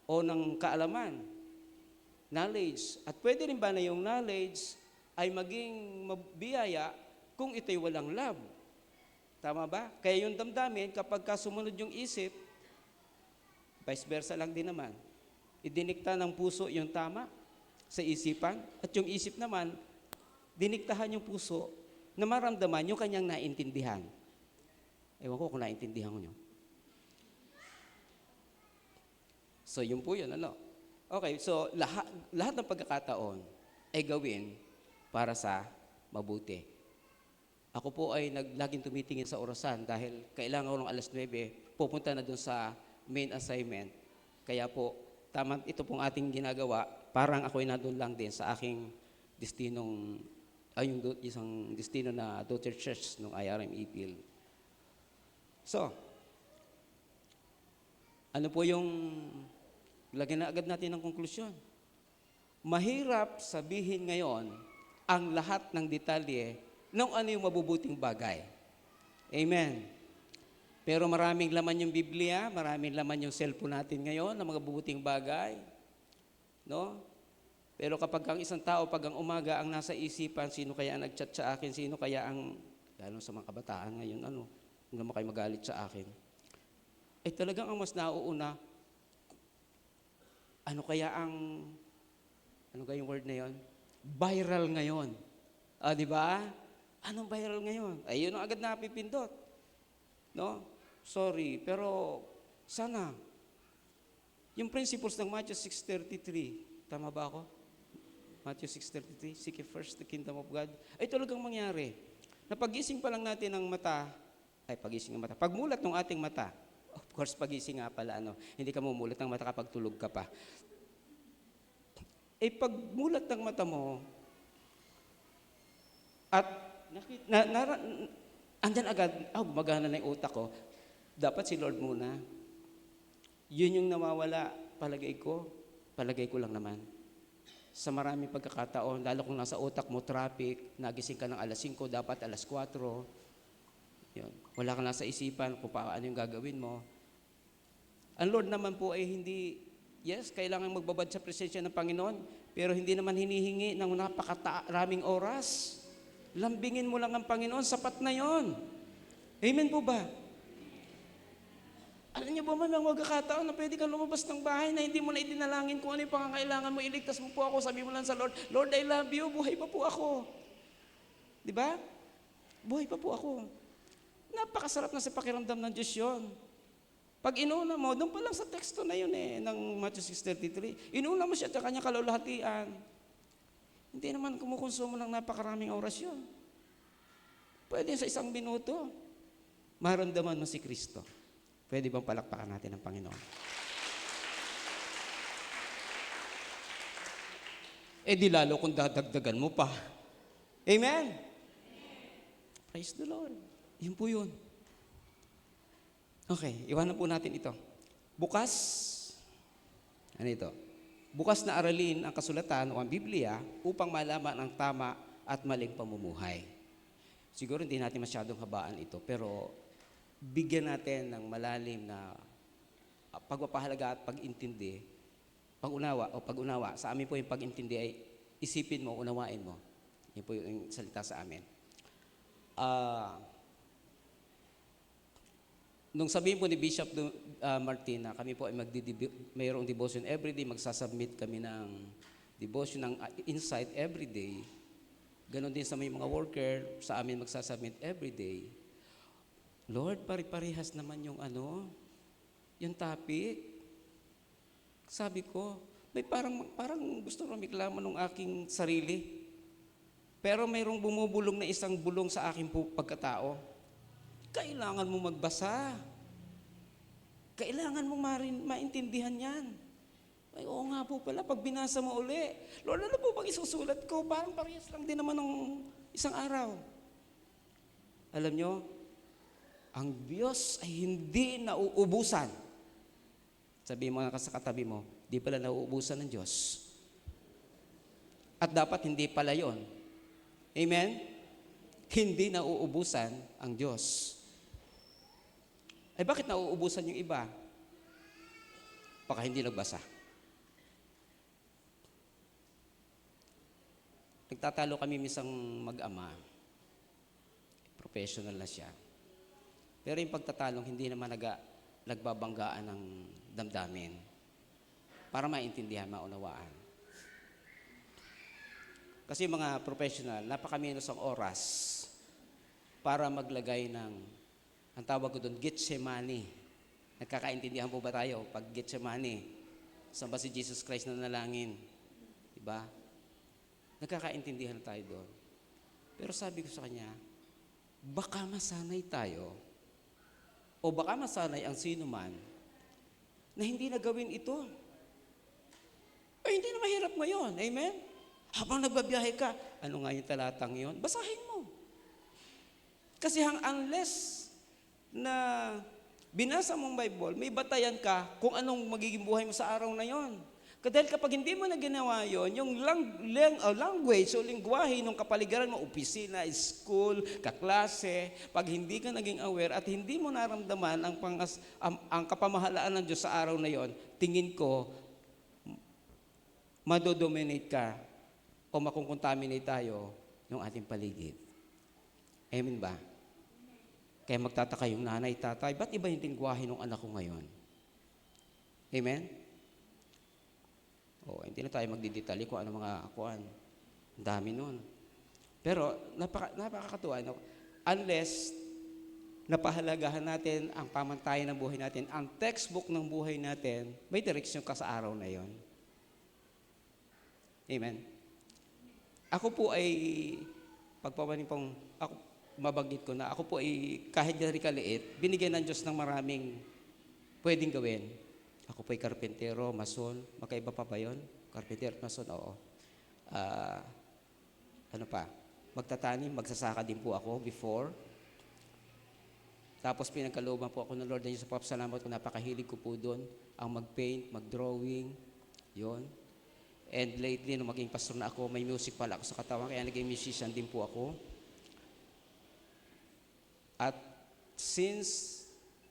Speaker 3: o ng kaalaman, knowledge. At pwede rin ba na yung knowledge ay maging mabiyaya kung ito'y walang love? Tama ba? Kaya yung damdamin, kapag sumunod yung isip, vice versa lang din naman. Idinikta ng puso yung tama sa isipan, at yung isip naman, diniktahan yung puso na maramdaman yung kanyang naintindihan. Ewan ko kung naintindihan ko nyo. So, yun po yun, ano? Okay, so lahat ng pagkakataon ay gawin para sa mabuti. Ako po ay laging tumitingin sa orasan dahil kailangan ko ng alas 9, pupunta na dun sa main assignment. Kaya po, tama ito pong ating ginagawa, parang ako'y nandun lang din sa aking destinong, yung isang destino na daughter church ng IRM Ipil. So, ano po yung lagyan na agad natin ng konklusyon? Mahirap sabihin ngayon ang lahat ng detalye ng ano yung mabubuting bagay. Amen. Pero maraming laman yung Biblia, maraming laman yung cellphone natin ngayon ng mga mabubuting bagay. No? Pero kapag ang isang tao, pag ang umaga ang nasa isipan, sino kaya ang nag-chat sa akin, sino kaya ang, lalo sa mga kabataan ngayon, ano naman kayo magalit sa akin? Eh talagang ang mas nauuna, ano kaya yung word na yon? Viral ngayon. Di ba? Anong viral ngayon? Ay, yun ang agad napipindot. No? Sorry, pero sana, yung principles ng Matthew 6:33, tama ba ako? Matthew 6:33, seek ye first the kingdom of God. Ay talagang mangyari. Napagising pa lang natin ng mata, pagmulat ng ating mata, of course, pagising nga pala, hindi ka mumulat ng mata kapag tulog ka pa. Pagmulat ng mata mo, at andyan agad, gumagana na yung utak ko, dapat si Lord muna. Yun yung nawawala, palagay ko lang naman. Sa maraming pagkakataon, lalo kung nasa utak mo, traffic, nagising ka ng alas 5, dapat alas 4, yun. Wala kang nasa isipan kung paano yung gagawin mo. Ang Lord naman po ay hindi, yes, kailangan magbabad sa presensya ng Panginoon, pero hindi naman hinihingi ng napakaraming oras. Lambingin mo lang ang Panginoon, sapat na yon. Amen po ba? Alam niyo ba may mga magkakataon na pwede kang lumabas ng bahay na hindi mo na idinalangin kung ano yung pangangailangan mo, iligtas mo po ako, sabi mo lang sa Lord, Lord, I love you, buhay pa po ako. Di ba? Buhay pa po ako. Napakasarap na sa pakiramdam ng Diyos yun. Pag inuna mo, doon pa lang sa teksto na yun ng Matthew 6:33, inuna mo siya at kanyang kalulahatian. Hindi naman kumukonsumo ng napakaraming oras yun. Pwede sa 1 minuto, maramdaman mo si Kristo. Pwede bang palakpakan natin ang Panginoon? Di lalo kung dadagdagan mo pa. Amen? Praise the Lord. Yun po yun. Okay, iwanan po natin ito. Bukas, ano ito? Bukas na aralin ang kasulatan o ang Biblia upang malaman ang tama at maling pamumuhay. Siguro hindi natin masyadong habaan ito, pero bigyan natin ng malalim na pagpapahalaga at pag-intindi, pag-unawa. Sa amin po yung pag-intindi ay isipin mo, unawain mo. Yun po yung salita sa amin. Nung sabihin po ni Bishop Martin na kami po ay mayroong devotion everyday, magsasubmit kami ng devotion ng insight everyday. Ganon din sa may mga worker, sa amin magsasubmit everyday. Lord, pare-parehas naman yung yung topic. Sabi ko, may parang gusto rumiklamo ng aking sarili. Pero mayroong bumubulong na isang bulong sa aking pagkatao. Kailangan mo magbasa. Kailangan mo maintindihan yan. Ay, oo nga po pala, pag binasa mo uli, Lord, ano po bang isusulat ko? Parang parehas lang din naman ng isang araw. Alam nyo, ang Diyos ay hindi nauubusan. Sabihin mo nga sa katabi mo, di pala nauubusan ng Diyos. At dapat hindi pala yon. Amen? Hindi nauubusan ang Diyos. Ay bakit nauubusan yung iba? Baka hindi nagbasa. Nagtatalo kami misang mag-ama. Professional na siya. Pero yung pagtatalong, hindi naman nagbabanggaan ng damdamin. Para maintindihan, maunawaan. Kasi mga professional, napakaminos ang oras para maglagay ng, ang tawag ko doon, Getsemani. Nagkakaintindihan po ba tayo? Pag Getsemani, saan ba si Jesus Christ na nalangin? Diba? Nagkakaintindihan tayo doon. Pero sabi ko sa kanya, baka masanay tayo o baka masanay ang sino man na hindi na gawin ito. Ay, hindi na mahirap ngayon. Amen? Habang nagbabiyahe ka, ano nga yung talatang yun? Basahin mo. Kasi unless na binasa mong Bible, may batayan ka kung anong magiging buhay mo sa araw na yon. Dahil kapag hindi mo na ginawa yun, yung language o lingwahe ng kapaligiran mo, opisina, school, kaklase, pag hindi ka naging aware at hindi mo naramdaman ang kapamahalaan ng Diyos sa araw na yon, tingin ko, madodominate ka o makukontaminate tayo ng ating paligid. Amen ba? Kaya magtataka yung nanay, tatay, ba't iba yung lingwahe ng anak ko ngayon? Amen? Hindi na tayo magdidetalye kung ano mga kuan. Ang dami nun. Pero napakakatuwa. No? Unless napahalagahan natin ang pamantayan ng buhay natin, ang textbook ng buhay natin, may direksyon ka sa araw na yon. Amen. Ako po ay, pagpapanin pong, ako, mabanggit ko na, ako po ay kahit gano'y kaliit, binigyan ng Diyos ng maraming pwedeng gawin. Ako po ay karpentero, mason, magkaiba pa ba yun? Karpentero, mason, oo. Ano pa? Magtatanim, magsasaka din po ako before. Tapos pinagkalooban po ako ng Lord na Diyos sa papasalamat ko, napakahilig ko po doon, ang mag-paint, mag-drawing, yon. And lately, nung maging pastor na ako, may music pala ako sa katawan, kaya naging musician din po ako. At since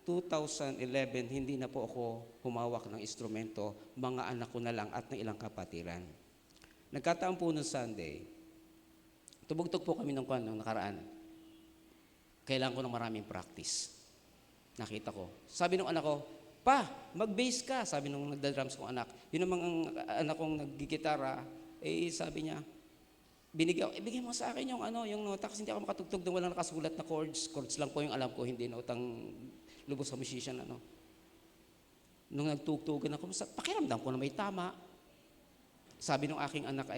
Speaker 3: 2011, hindi na po ako humawak ng instrumento, mga anak ko na lang at ng ilang kapatiran. Nagkataon po noong Sunday, tumugtog po kami ng nakaraan. Kailangan ko ng maraming practice. Nakita ko. Sabi ng anak ko, Pa, mag-bass ka, sabi nung nagda-drums kong anak. Yun namang ang anak kong naggigitara, sabi niya, ibigay mo sa akin yung nota kasi hindi ako makatugtog ng walang nakasulat na chords. Chords lang po yung alam ko, hindi notang lubos sa musician. Nung nagtugtugan ako, pakiramdam ko na may tama. Sabi ng aking anak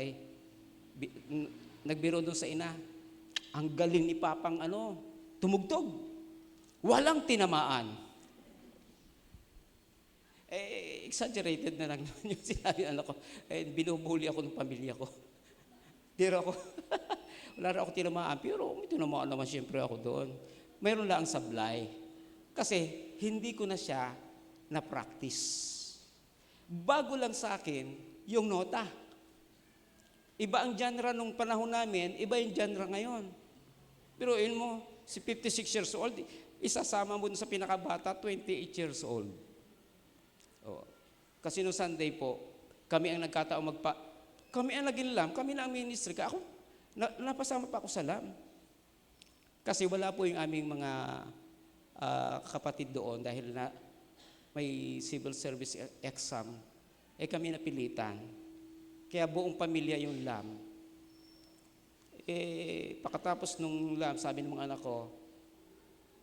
Speaker 3: nagbiro doon sa ina, ang galing ni Papang tumugtog. Walang tinamaan. Exaggerated na lang naman yung sinabi ng anak ko. Binubuli ako ng pamilya ko. Tira ako. Wala rin ako tinamaan. Pero may tinamaan naman siyempre ako doon. Mayroon lang sablay. Kasi hindi ko na siya na-practice. Bago lang sa akin yung nota. Iba ang genre nung panahon namin, iba yung genre ngayon. Pero yun mo, si 56 years old, isasama mo sa pinakabata, 28 years old. Kasi no Sunday po, kami ang nagkataong kami ang naging lam, kami na ang ministry. Ako, napasama pa ako sa lam. Kasi wala po yung aming mga kapatid doon dahil na may civil service exam. Kami napilitan. Kaya buong pamilya yung lam. Pagkatapos nung lam, sabi ng mga anak ko,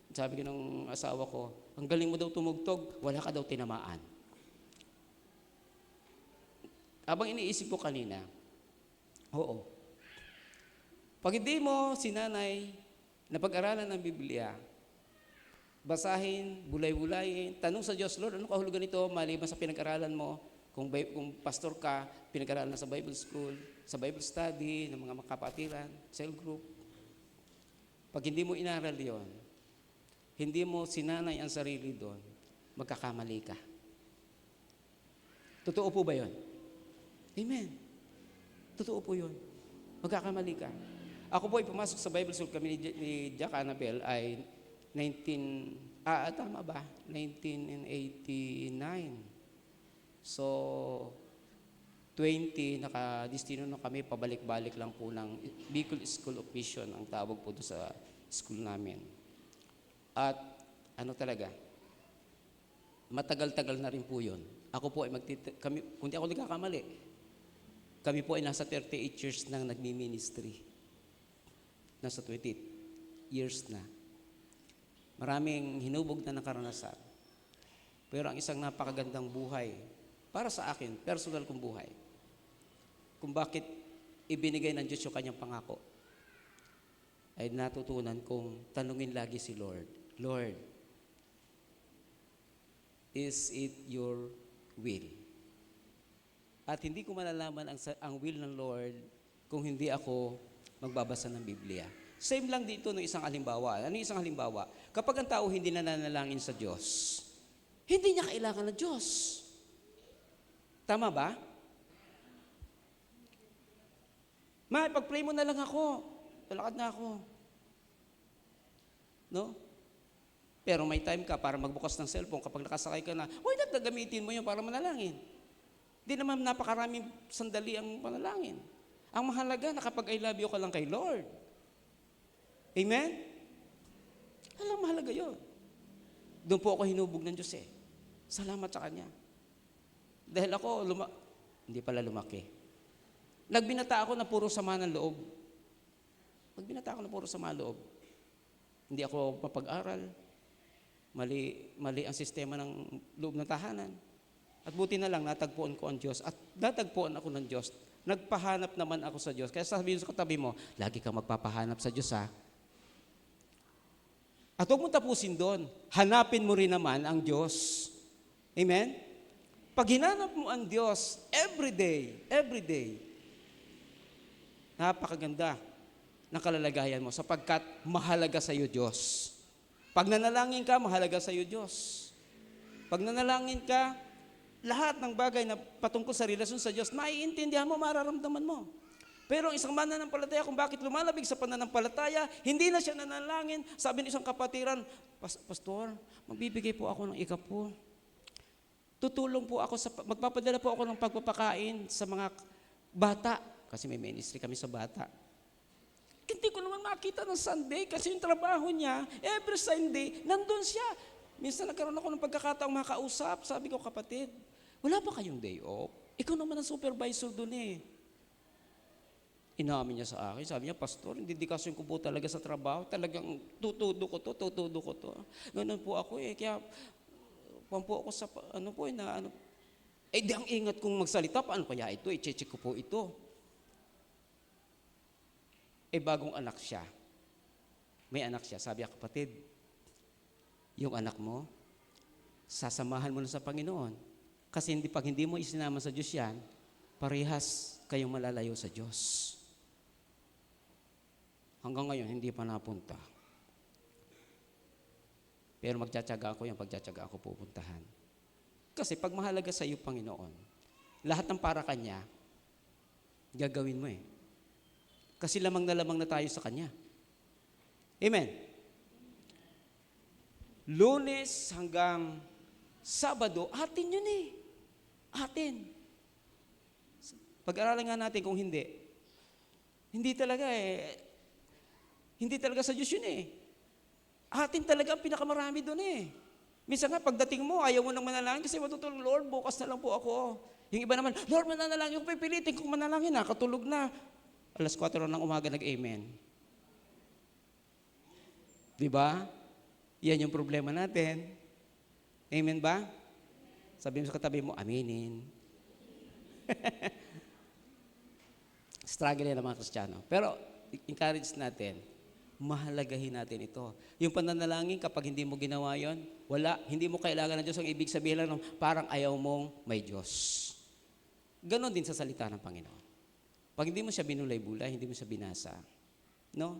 Speaker 3: Sabi ko ng asawa ko, ang galing mo daw tumugtog, wala ka daw tinamaan. Habang iniisip ko kanina, oo. Pag hindi mo sinanay na pag-aralan ng Biblia, basahin, bulay-bulayin, tanong sa Diyos, Lord, ano kahulugan nito maliban sa pinag-aralan mo? Kung pastor ka, pinag-aralan sa Bible school, sa Bible study, ng mga kapatiran, cell group. Pag hindi mo inaral yon, hindi mo sinanay ang sarili doon, magkakamali ka. Totoo po ba yon? Amen. Totoo po yun. Magkakamali ka. Ako po ay pumasok sa Bible school kami ni Jack Annabel ay 1989. So, 20, nakadistino na kami, pabalik-balik lang po ng Bicol School of Mission, ang tawag po doon sa school namin. At ano talaga, matagal-tagal na rin po yun. Ako po ay kung di ako nagkakamali, kami po ay nasa 38 years nang nagmi-ministry. Nasa 20 years na. Maraming hinubog na ng karanasan. Pero ang isang napakagandang buhay, para sa akin, personal kong buhay, kung bakit ibinigay ng Diyos yung kanyang pangako, ay natutunan kong tanungin lagi si Lord, Lord, is it your will? At hindi ko malalaman ang will ng Lord kung hindi ako magbabasa ng Biblia. Same lang dito no isang halimbawa. Ano yung isang halimbawa? Kapag ang tao hindi nananalangin sa Diyos, hindi niya kailangan ng Diyos. Tama ba? Pag-pray mo na lang ako. Lalakad na ako. No? Pero may time ka para magbukas ng cellphone kapag nakasakay ka na, why not gagamitin mo yun para manalangin? Hindi naman napakaraming sandali ang panalangin. Ang mahalaga na kapag I love you ka lang kay Lord. Amen? Alam, mahalaga yun. Doon po ako hinubog ng Diyos eh. Salamat sa Kanya. Dahil ako, hindi pala lumaki. Nagbinata ako na puro sama ng loob. Nagbinata ako na puro sama ng loob. Hindi ako mapag-aral. Mali ang sistema ng loob ng tahanan. At buti na lang, natagpuan ko ang Diyos. At natagpuan ako ng Diyos. Nagpahanap naman ako sa Diyos. Kaya sabihin sa katabi mo, lagi kang magpapahanap sa Diyos ha. At huwag mo tapusin doon. Hanapin mo rin naman ang Diyos. Amen? Pag hinanap mo ang Diyos, every day, napakaganda ng kalalagayan mo sapagkat mahalaga sa iyo Diyos. Pag nanalangin ka, mahalaga sa iyo Diyos. Pag nanalangin ka, lahat ng bagay na patungkol sa relasyon sa Diyos, maiintindihan mo, mararamdaman mo. Pero ang isang mananampalataya, kung bakit lumalabig sa pananampalataya, hindi na siya nanalangin. Sabi ng isang kapatiran, Pastor, magbibigay po ako ng ikapo. Tutulong po ako, magpapadala po ako ng pagpapakain sa mga bata. Kasi may ministry kami sa bata. Hindi ko naman makita ng Sunday kasi yung trabaho niya, every Sunday, nandun siya. Minsan nagkaroon ako ng pagkakataong makausap. Sabi ko, kapatid, wala ba kayong day off? Ikaw naman ang supervisor dun eh. Inamin niya sa akin. Sabi niya, Pastor, hindi dedikasyon ko po talaga sa trabaho. Talagang tutudo ko to. Ganun po ako eh. Kaya, po ako sa, di ang ingat kong magsalita. Paano kaya ito? I-check ko po ito. Bagong anak siya. May anak siya. Sabi niya, kapatid, yung anak mo, sasamahan mo na sa Panginoon. Kasi pag hindi mo isinama sa Diyos yan, parehas kayong malalayo sa Diyos. Hanggang ngayon, hindi pa napunta. Pero magtsatsaga ako yung pagtsatsaga ako pupuntahan. Kasi pag mahalaga sa iyo, Panginoon, lahat ng para Kanya, gagawin mo eh. Kasi lamang na tayo sa Kanya. Amen. Lunes hanggang Sabado, atin yun eh. Atin. Pag-aralan nga natin kung hindi talaga sa Diyos yun eh. Atin talaga ang pinakamarami doon eh. Minsan nga, pagdating mo, ayaw mo nang manalangin kasi matutulog, Lord, bukas na lang po ako. Yung iba naman, Lord, mananalangin ko, pipilitin kong manalangin na, katulog na. Alas 4 ng umaga nag-amen. Diba? Yan yung problema natin. Amen ba? Sabi mo sa katabi mo, aminin. Struggle yan ng mga Kristiyano. Pero, encourage natin, mahalagahin natin ito. Yung pananalangin, kapag hindi mo ginawa yon, wala, hindi mo kailangan ng Diyos. Ang ibig sabihin lang, parang ayaw mong may Diyos. Ganon din sa salita ng Panginoon. Pag hindi mo siya binulay-bulay, hindi mo siya binasa, no?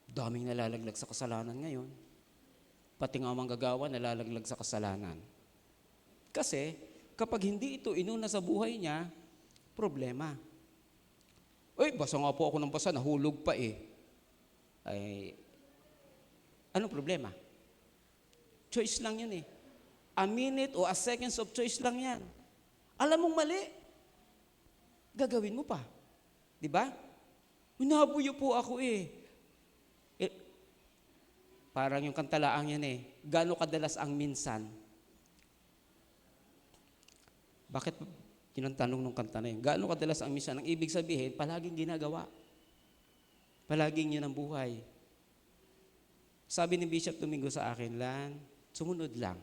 Speaker 3: Daming nalalaglag sa kasalanan ngayon. Pati nga manggagawa nalalaglag sa kasalanan. Kasi, kapag hindi ito inuna sa buhay niya, problema. Uy, basa nga po ako ng basa, nahulog pa eh. Ay, anong problema? Choice lang yan eh. A minute o a seconds of choice lang yan. Alam mong mali, gagawin mo pa. Di ba? Nabuyo po ako eh. Parang yung kantalaang yan eh. Gaano kadalas ang minsan? Bakit yun ang tanong ng kanta na yun? Gaano kadalas ang minsan? Ang ibig sabihin, palaging ginagawa. Palaging yun ang buhay. Sabi ni Bishop Domingo sa akin, Lan, sumunod lang.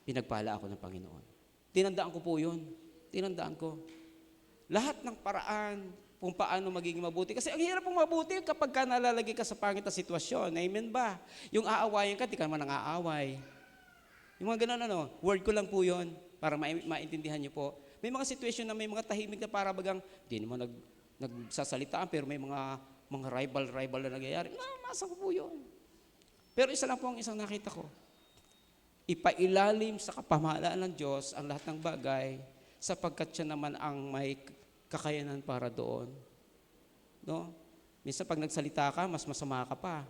Speaker 3: Pinagpala ako ng Panginoon. Tinandaan ko po yun. Tinandaan ko. Lahat ng paraan kung paano magiging mabuti. Kasi ang hirap pong mabuti kapag ka nalalagay ka sa pangit na sitwasyon. Amen ba? Yung aawayin ka, di ka naman ang aaway. Yung mga ganun word ko lang po yun para maintindihan niyo po. May mga sitwasyon na may mga tahimik na para bagang, di naman nagsasalitaan, pero may mga rival na nangyayari. Masa ko po yun. Pero isa lang po ang isang nakita ko. Ipailalim sa kapamahalaan ng Diyos ang lahat ng bagay sapagkat siya naman ang may kakayanan para doon. No? Minsan pag nagsalita ka, mas masama ka pa.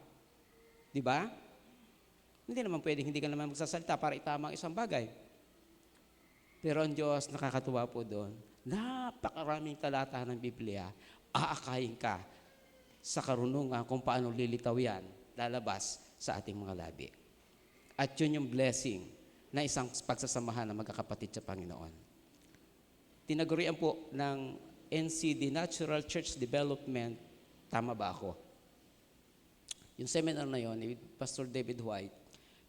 Speaker 3: Di ba? Hindi naman pwedeng hindi ka naman magsasalita para itama ang isang bagay. Pero ang Diyos, nakakatuwa po doon. Napakaraming talata ng Biblia, aakayin ka sa karunungan kung paano lilitaw yan, lalabas sa ating mga labi. At yun yung blessing na isang pagsasamahan ng magkakapatid sa Panginoon. Tinagurian po ng NCD, Natural Church Development, tama ba ako? Yung seminar na yun, ni Pastor David White,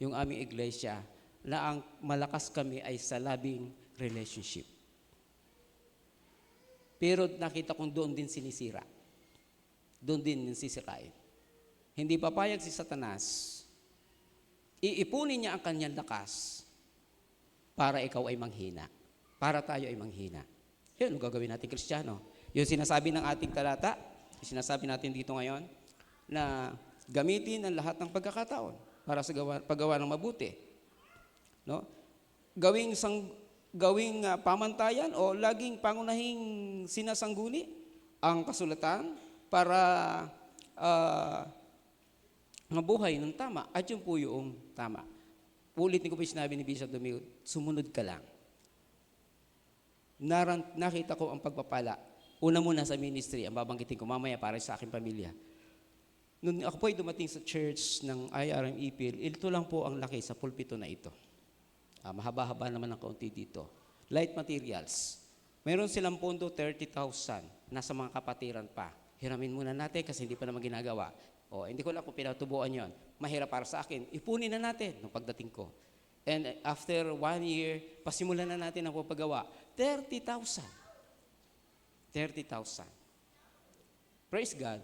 Speaker 3: yung aming iglesia, na ang malakas kami ay sa loving relationship. Pero nakita kong doon din sinisira. Doon din sisirain. Hindi papayag si Satanas, iipunin niya ang kanyang lakas para ikaw ay manghina. Para tayo ay manghina. Yun, ang gagawin natin Kristiyano. Yung sinasabi ng ating talata, yung sinasabi natin dito ngayon, na gamitin ang lahat ng pagkakataon para sa paggawa ng mabuti. No? Gawing pamantayan o laging pangunahing sinasangguni ang kasulatan para mabuhay ng tama. At yun po yung tama. Ulitin ko po yung sinabi ni Bishop Domingo, sumunod ka lang. Nakita ko ang pagpapala. Una muna sa ministry, ang babanggitin ko mamaya para sa aking pamilya. Nung ako po ay dumating sa church ng IRM Ipil, ito lang po ang laki sa pulpito na ito. Mahaba-haba naman ang kaunti dito. Light materials. Meron silang pondo 30,000. Nasa mga kapatiran pa. Hiramin muna natin kasi hindi pa naman ginagawa. Hindi ko lang kung pinatubuan yon. Mahirap para sa akin. Ipunin na natin nung pagdating ko. And after 1 year, pasimulan na natin ang paggawa. 30,000. 30,000. Praise God.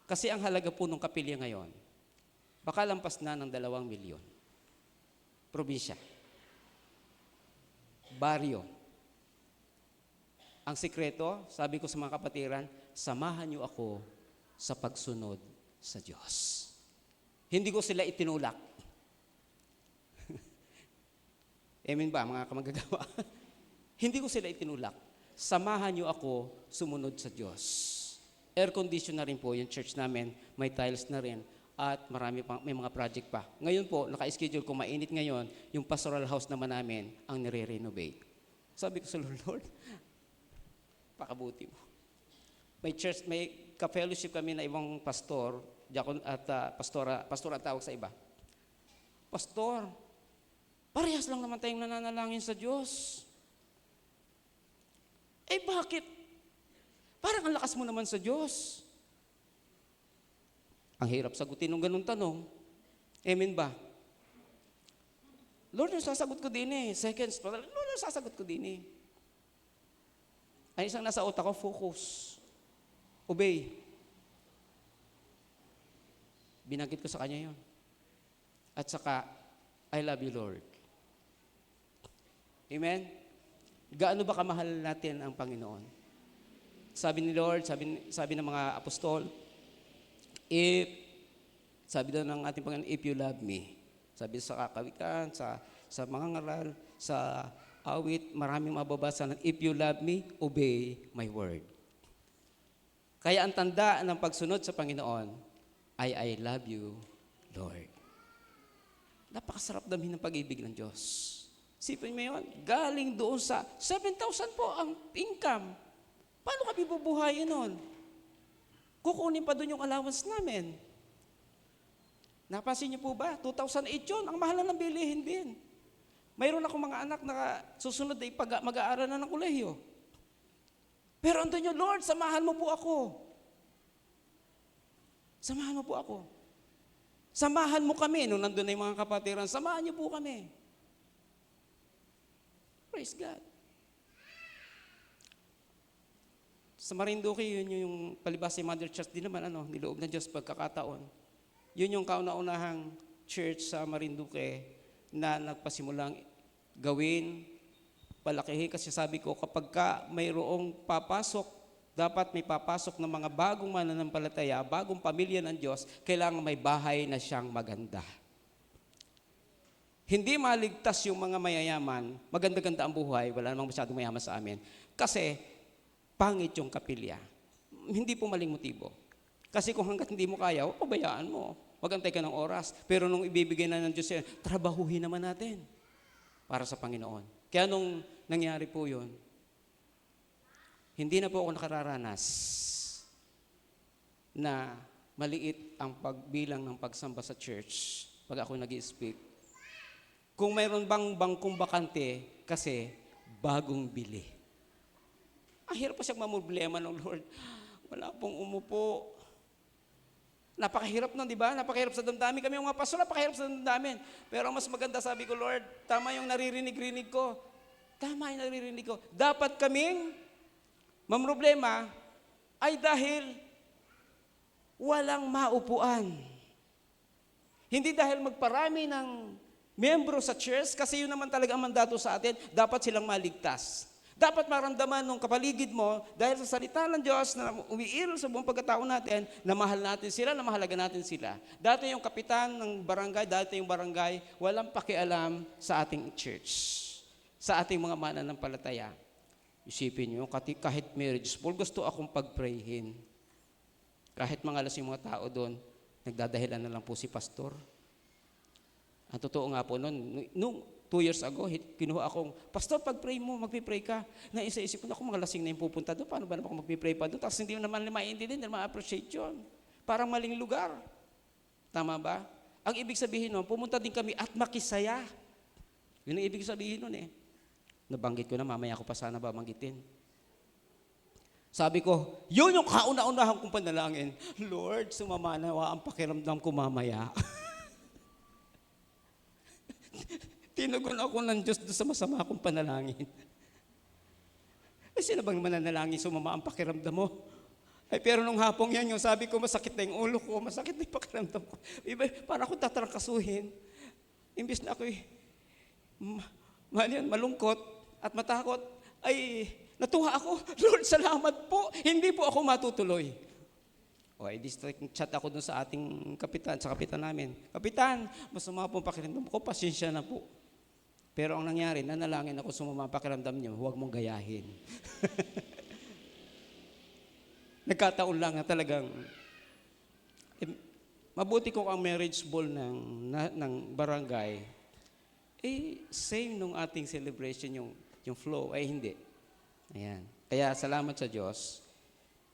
Speaker 3: Kasi ang halaga po ng kapilya ngayon, baka lampas na ng 2 milyon. Probinsya. Baryo. Ang sikreto, sabi ko sa mga kapatiran, samahan niyo ako sa pagsunod sa Diyos. Hindi ko sila itinulak. Amen ba, mga kamagagawa? Hindi ko sila itinulak. Samahan niyo ako sumunod sa Diyos. Air condition na rin po yung church namin, may tiles na rin, at may mga project pa. Ngayon po, naka-schedule ko, mainit ngayon, yung pastoral house naman namin ang nire-renovate. Sabi ko sa Lord, pakabuti mo. May church, may ka-fellowship kami na ibang pastor, diakon at pastor ang tawag sa iba. Pastor, parehas lang naman tayong nananalangin sa Diyos. Bakit? Parang ang lakas mo naman sa Diyos. Ang hirap sagutin ng ganung tanong. Amen ba? Lord, yung sasagot ko din eh. Seconds pa. Lord, yung sasagot ko din eh. Ay isang nasa utak ko, focus. Obey. Binanggit ko sa kanya yon. At saka, I love you, Lord. Amen? Gaano ba kamahal natin ang Panginoon? Sabi ni Lord, sabi ng mga apostol, sabi daw ng ating Panginoon, if you love me. Sabi sa kakawikan, sa mga ngaral, sa awit, maraming mababasa ng, if you love me, obey my word. Kaya ang tanda ng pagsunod sa Panginoon ay I love you, Lord. Napakasarap damhin ng pag-ibig ng Diyos. Sipin mo yun, galing doon sa 7,000 po ang income. Paano kami bubuhayin nun? Kukunin pa doon yung allowance namin. Napansin niyo po ba? 2008 yun, ang mahal na ng bilihin din. Mayroon akong mga anak na susunod na mag-aaral na ng kolehiyo. Pero andun yun, Lord, samahan mo po ako. Samahan mo po ako. Samahan mo kami. Nung nandun na yung mga kapatiran, samahan niyo po kami. Praise God. Sa Marinduque, yun yung palibas ni Mother Church, din naman, niloob ng Diyos pagkakataon. Yun yung kauna-unahang church sa Marinduque na nagpasimulang gawin, palakihin. Kasi sabi ko, kapag mayroong papasok, dapat may papasok ng mga bagong mananampalataya, bagong pamilya ng Diyos, kailangan may bahay na siyang maganda. Hindi maligtas yung mga mayayaman, maganda-ganda ang buhay, wala namang masyadong mayaman sa amin. Kasi, pangit yung kapilya. Hindi po maling motibo. Kasi kung hanggat hindi mo kaya, pabayaan mo. Magantay ka ng oras. Pero nung ibibigay na ng Diyos yan, trabahuhin naman natin para sa Panginoon. Kaya nung nangyari po yun, hindi na po ako nakararanas na maliit ang pagbilang ng pagsamba sa church pag ako nag-i-speak. Kung mayroon bang bangkong bakante, kasi bagong bili. Ang hirap pa siyang mamproblema ng Lord. Wala pong umupo. Napakahirap nun, di ba? Napakahirap sa damdamin. Kami mga pastor, napakahirap sa damdamin. Pero ang mas maganda, sabi ko, Lord, tama yung naririnig-rinig ko. Tama yung naririnig ko. Dapat kaming mamroblema ay dahil walang maupuan. Hindi dahil magparami ng miyembro sa church, kasi yun naman talaga ang mandato sa atin, dapat silang maligtas. Dapat maramdaman ng kapaligid mo, dahil sa salita ng Diyos na umiiral sa buong pagkatao natin, na mahal natin sila, na mahalaga natin sila. Dati yung kapitan ng barangay, dati yung barangay, walang pakialam sa ating church, sa ating mga mananampalataya. Isipin nyo, kahit marriage pool, gusto akong pag-prayhin. Kahit mga lasing mga tao doon, nagdadahilan na lang po si pastor. Ang totoo nga po noon, nung 2 years ago, kinuha akong, pastor, pag-pray mo, magpipray ka. Naisa-isip ko, naku, mga lasing na yung pupunta doon, paano ba naman ako magpipray pa doon? Tapos hindi naman maintindihan, hindi ma-appreciate yun. Parang maling lugar. Tama ba? Ang ibig sabihin nun, pumunta din kami at makisaya. Yun ang ibig sabihin nun eh. Nabanggit ko na, mamaya ko pa sana babanggitin. Sabi ko, yun yung kauna-unahan kong panalangin. Lord, sumama nawa ang pakiramdam ko mamaya. Tinugon ako ng Diyos doon sa masama akong panalangin. Sino bang mananalangin, sumama ang pakiramdam mo? Ay, pero nung hapong yan, yung sabi ko, masakit na yung ulo ko, masakit na yung pakiramdam ko. Iba, para akong tatarkasuhin. Imbis na ako'y malungkot at matakot, ay natuwa ako. Lord, salamat po. Hindi po ako matutuloy. O, chat ako dun sa ating kapitan, sa kapitan namin. Kapitan, masama po ang pakiramdam ko, pasensya na po. Pero ang nangyari, nanalangin ako, sumama ang pakiramdam niyo, huwag mong gayahin. Nagkataon lang na talagang, mabuti kung ang marriage ball ng barangay, same nung ating celebration, yung flow, ay hindi. Ayan. Kaya salamat sa Diyos.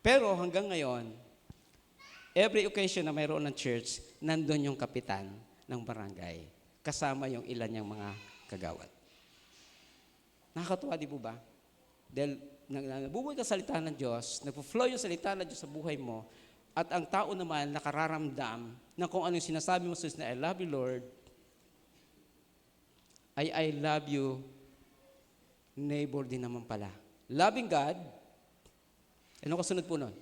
Speaker 3: Pero hanggang ngayon, every occasion na mayroon ng church, nandun yung kapitan ng barangay. Kasama yung ilan niyang mga kagawad. Nakakatuwa, di po ba? Dahil nabubuhay ka salita ng Diyos, nagpo-flow yung salita ng Diyos sa buhay mo, At ang tao naman nakararamdam na kung ano yung sinasabi mo sa Diyos na I love you, Lord, ay I love you, neighbor din naman pala. Loving God, ano kasunod po nun?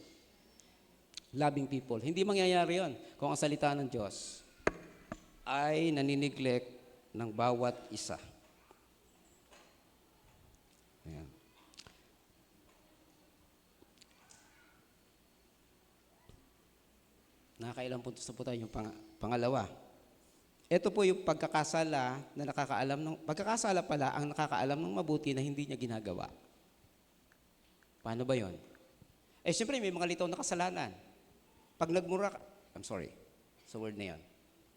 Speaker 3: Loving people. Hindi mangyayari yon kung ang salita ng Diyos ay naniniglect ng bawat isa. Ayan. Nakakailang puntos na po tayo yung pangalawa. Ito po yung pagkakasala na pagkakasala pala ang nakakaalam ng mabuti na hindi niya ginagawa. Paano ba yon? Siyempre may mga litaw na kasalanan. Pag nagmura ka, I'm sorry sa word na yon.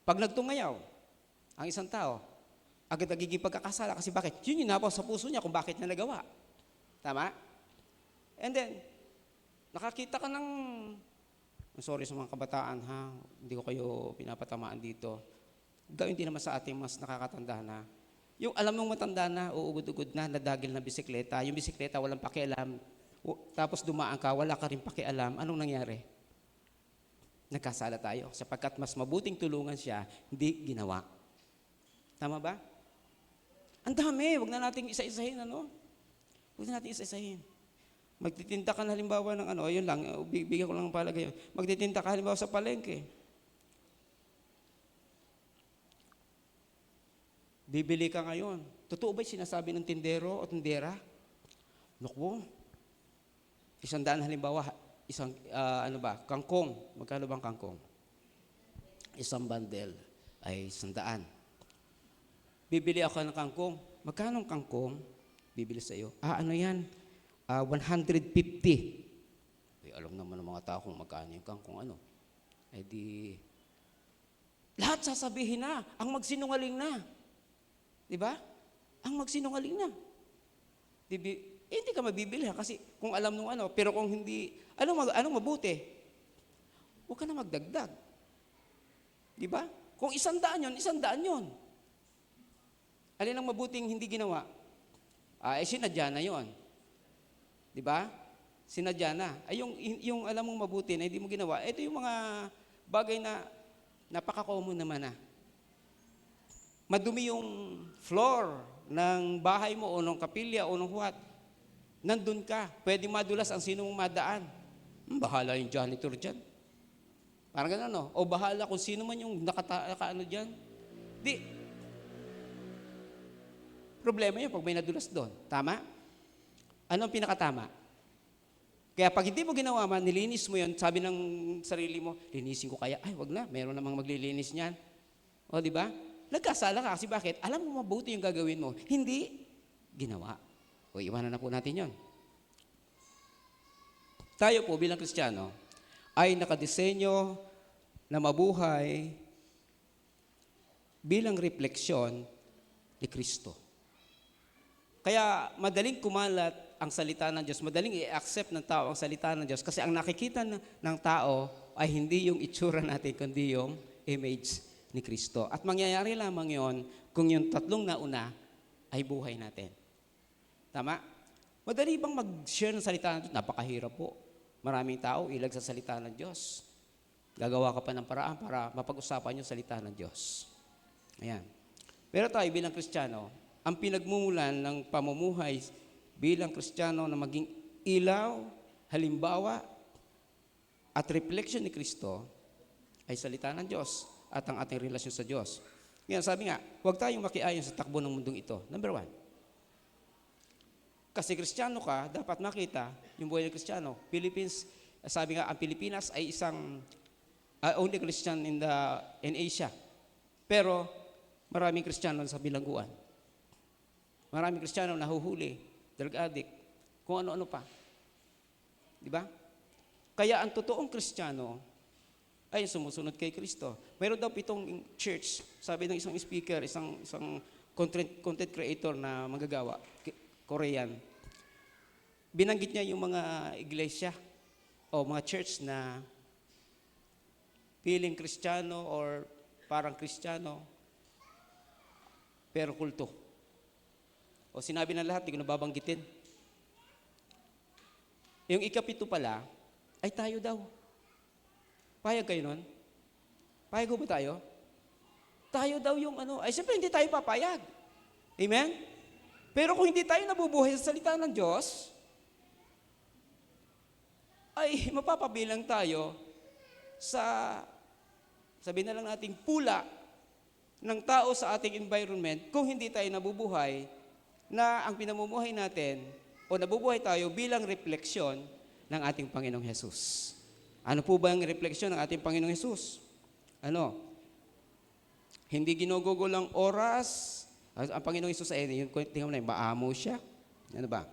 Speaker 3: Pag nagtungayaw ang isang tao, agad nagiging pagkakasala kasi bakit? Yun yung napaw sa puso niya kung bakit niya nagawa. Tama? And then, nakakita ka ng, I'm sorry sa mga kabataan ha, hindi ko kayo pinapatamaan dito. Gawin din naman sa ating mas nakakatanda na. Yung alam mong matanda na, uugod-ugod na, nadagil na bisikleta, yung bisikleta walang pakialam, tapos dumaan ka, wala ka rin pakialam, anong nangyari? Nagkasala tayo sapagkat mas mabuting tulungan siya, hindi ginawa. Tama ba? Ang dami, wag na nating isa-isahin, ano? Wag na nating isa-isahin. Magtitinda ka na halimbawa ng ano, yun lang, bigyan ko lang ng palagay. Magtitinda ka halimbawa sa palengke. Bibili ka ngayon. Totoo ba yung sinasabi ng tindero o tindera? Naku, 100 halimbawa, isang, kangkong. Magkano bang kangkong? Isang bundle ay 100. Bibili ako ng kangkong. Magkano ang kangkong? Bibili sa iyo. Ano yan? 150. Alam naman ng mga tao kung magkano yung kangkong ano. Lahat sasabihin na, ang magsinungaling na. Diba? Ang magsinungaling na. Hindi ka mabibili kasi kung alam nung ano, pero kung hindi, anong mabuti? Huwag ka na magdagdag. Diba? Kung 100 yun, 100 yun. Alin ang mabuting hindi ginawa? Sinadya na yun. Diba? Sinadya na. Yung alam mong mabuti na hindi mo ginawa, ito yung mga bagay na napaka-common naman na. Madumi yung floor ng bahay mo o ng kapilya o ng what. Nandun ka. Pwede madulas ang sino mong madaan. Bahala yung janitor dyan. Parang gano'n, no? O bahala kung sino man yung nakaano dyan. Problema yun pag may nadulas doon. Tama? Ano ang pinakatama? Kaya pag hindi mo ginawa man, nilinis mo yun, sabi ng sarili mo, linisin ko kaya, wag na, meron namang maglilinis niyan. O, di ba? Nagkasala ka kasi bakit? Alam mo mabuti yung gagawin mo. Hindi ginawa. O, iwanan na po natin yon. Tayo po bilang Kristiyano ay nakadisenyo na mabuhay bilang refleksyon ni Kristo. Kaya madaling kumalat ang salita ng Diyos, madaling i-accept ng tao ang salita ng Diyos kasi ang nakikita ng tao ay hindi yung itsura natin, kundi yung image ni Kristo. At mangyayari lamang yon kung yung tatlong nauna ay buhay natin. Tama? Madali bang mag-share ng salita ng Diyos? Napakahirap po. Maraming tao ilag sa salita ng Diyos. Gagawa ka pa ng paraan para mapag-usapan yung salita ng Diyos. Ayan. Pero tayo bilang Kristiyano, ang pinagmumulan ng pamumuhay bilang Kristiyano na maging ilaw, halimbawa, at reflection ni Kristo ay salita ng Diyos at ang ating relasyon sa Diyos. Ngayon, sabi nga, huwag tayong makiayon sa takbo ng mundong ito. Number 1. Kasi Kristiyano ka, dapat makita yung buhay ng Kristiyano. Philippines, sabi nga, ang Pilipinas ay isang only Christian in Asia. Pero maraming Kristiyano sa bilangguan. Maraming Kristiyano nahuhuli, drug addict, kung ano-ano pa. Di ba? Kaya ang totoong Kristiyano ay sumusunod kay Kristo. Mayroon daw 7 church, sabi ng isang speaker, isang content creator na manggagawa, Korean. Binanggit niya yung mga iglesia o mga church na feeling Kristiyano or parang Kristiyano, pero kulto. O sinabi ng lahat, di ko nababanggitin. Yung ikapito pala, ay tayo daw. Payag kayo nun? Payag ba tayo? Tayo daw yung ano. Ay, siyempre hindi tayo papayag. Amen? Pero kung hindi tayo nabubuhay sa salita ng Diyos, ay mapapabilang tayo sa, sabihin na lang nating pula ng tao sa ating environment kung hindi tayo nabubuhay na ang pinamumuhay natin o nabubuhay tayo bilang refleksyon ng ating Panginoong Hesus. Ano po ba ang refleksyon ng ating Panginoong Hesus? Ano? Hindi ginugugol ang oras. Ang Panginoong Hesus ay, tingnan mo na, maamo siya. Ano ba?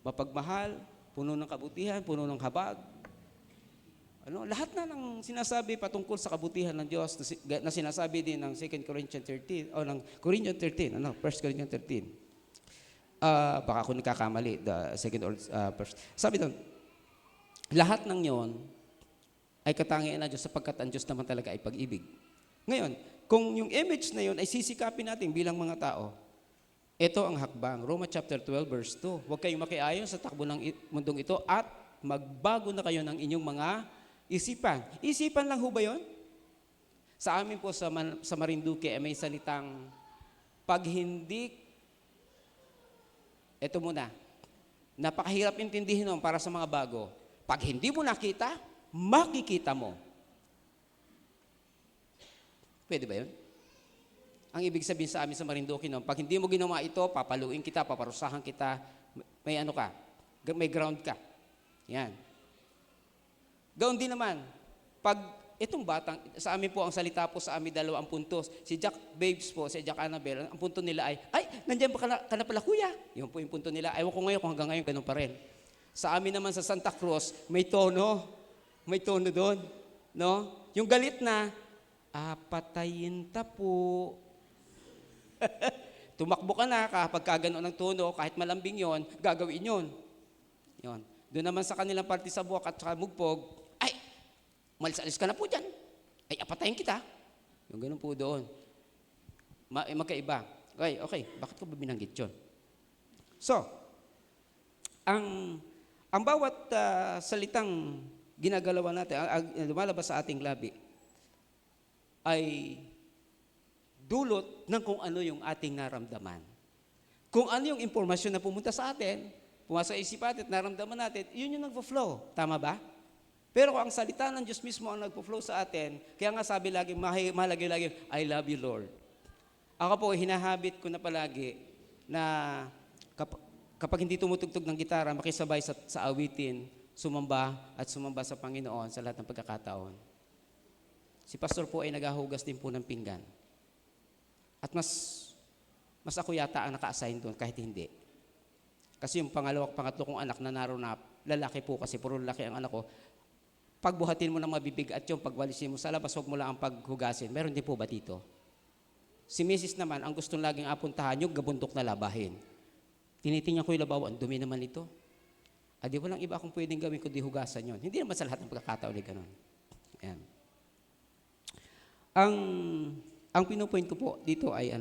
Speaker 3: Mapagmahal, puno ng kabutihan, puno ng habag. Ano, lahat na ng sinasabi patungkol sa kabutihan ng Diyos na sinasabi din ng 2 Corinthians 13 o ng Corinthians 13, 1 Corinthians 13. Baka ako nagkakamali, the second or first. Sabi doon, lahat ng yon ay katangian ng Diyos sapagkat ang Diyos naman talaga ay pag-ibig. Ngayon, kung yung image na yon ay sisikapin natin bilang mga tao, ito ang hakbang. Romans chapter 12 verse 2. Huwag kayong makiayon sa takbo ng mundong ito at magbago na kayo ng inyong mga isipan. Isipan lang ho ba yun? Sa amin po sa Marinduque ay may salitang pag hindi, ito muna, napakahirap intindihin nun para sa mga bago. Pag hindi mo nakita, makikita mo. Pwede ba yun? Ang ibig sabihin sa amin sa Marinduque nun, pag hindi mo ginawa ito, papaluin kita, paparusahan kita, may ano ka, may ground ka. Yan. Gawin din naman, pag itong batang, sa amin po, ang salita po sa amin 2 puntos. Si Jack Babes po, si Jack Annabel, ang punto nila ay, nandiyan ba ka na pala kuya? Yun po yung punto nila. Ewan ko ngayon kung hanggang ngayon ganun pa rin. Sa amin naman sa Santa Cruz, may tono doon. No? Yung galit na, patayin ta po. Tumakbo ka na, kapag kaganoon ng tono, kahit malambing yon, gagawin yon. Yon. Doon naman sa kanilang parte sa buwak at sa mugpog, malis-alis ka na po dyan. Ay, apatayin kita. Yung ganun po doon. Magkaiba. Okay. Bakit ko ba binanggit yun? So, ang bawat salitang ginagalawan natin, lumalabas sa ating labi, ay dulot ng kung ano yung ating naramdaman. Kung ano yung impormasyon na pumunta sa atin, pumasok sa isip natin at naramdaman natin, yun yung nagpo-flow. Tama ba? Pero ang salita ng Diyos mismo ang nagpo-flow sa atin, kaya nga sabi lagi, mahalaga lagi, I love you, Lord. Ako po, hinahabit ko na palagi na kapag hindi tumutugtog ng gitara, makisabay sa awitin, sumamba sa Panginoon sa lahat ng pagkakataon. Si pastor po ay naghahugas din po ng pinggan. At mas ako yata ang naka-assign doon kahit hindi. Kasi yung pangatlo kong anak na naroon na, lalaki po kasi, puro lalaki ang anak ko, pagbuhatin mo ng mabibig at yung pagwalisin mo sa labas, huwag mo lang ang paghugasin. Meron din po ba dito? Si Mrs. naman, ang gustong laging apuntahan, yung gabundok na labahin. Tinitingnan ko yung labaw, ang dumi naman ito. Di walang iba akong pwedeng gawin kundi hugasan yon. Hindi naman sa lahat ng pagkakataon ay ganun. Ayan. Ang pinupoint ko po dito ay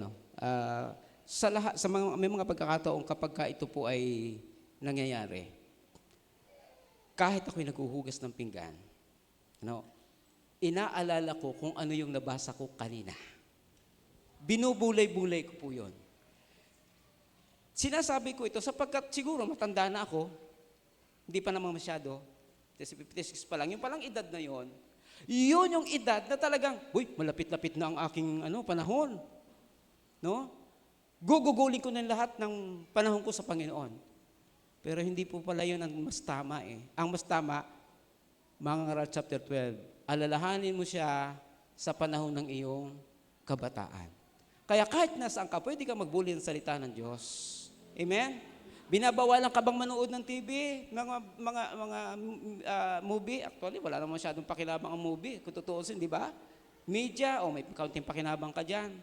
Speaker 3: may mga pagkakataon kapag ito po ay nangyayari, kahit ako'y naghuhugas ng pinggan, inaalala ko kung ano yung nabasa ko kanina. Binubulay-bulay ko po yun. Sinasabi ko ito sapagkat siguro matanda na ako, hindi pa naman masyado, 56 pa lang, yung palang edad na yon, yun yung edad na talagang, malapit-lapit na ang aking panahon. No? Gugugulin ko na lahat ng panahon ko sa Panginoon. Pero hindi po pala yun ang mas tama eh. Ang mas tama, Mga Ngaral chapter 12, alalahanin mo siya sa panahon ng iyong kabataan. Kaya kahit nasaan ka, pwede ka magbuli ng salita ng Diyos. Amen? Binabawalan ka bang manood ng TV, mga movie? Actually, wala naman masyadong pakinabang ang movie. Kung tutuusin, di ba? Media, may kaunting pakinabang ka dyan.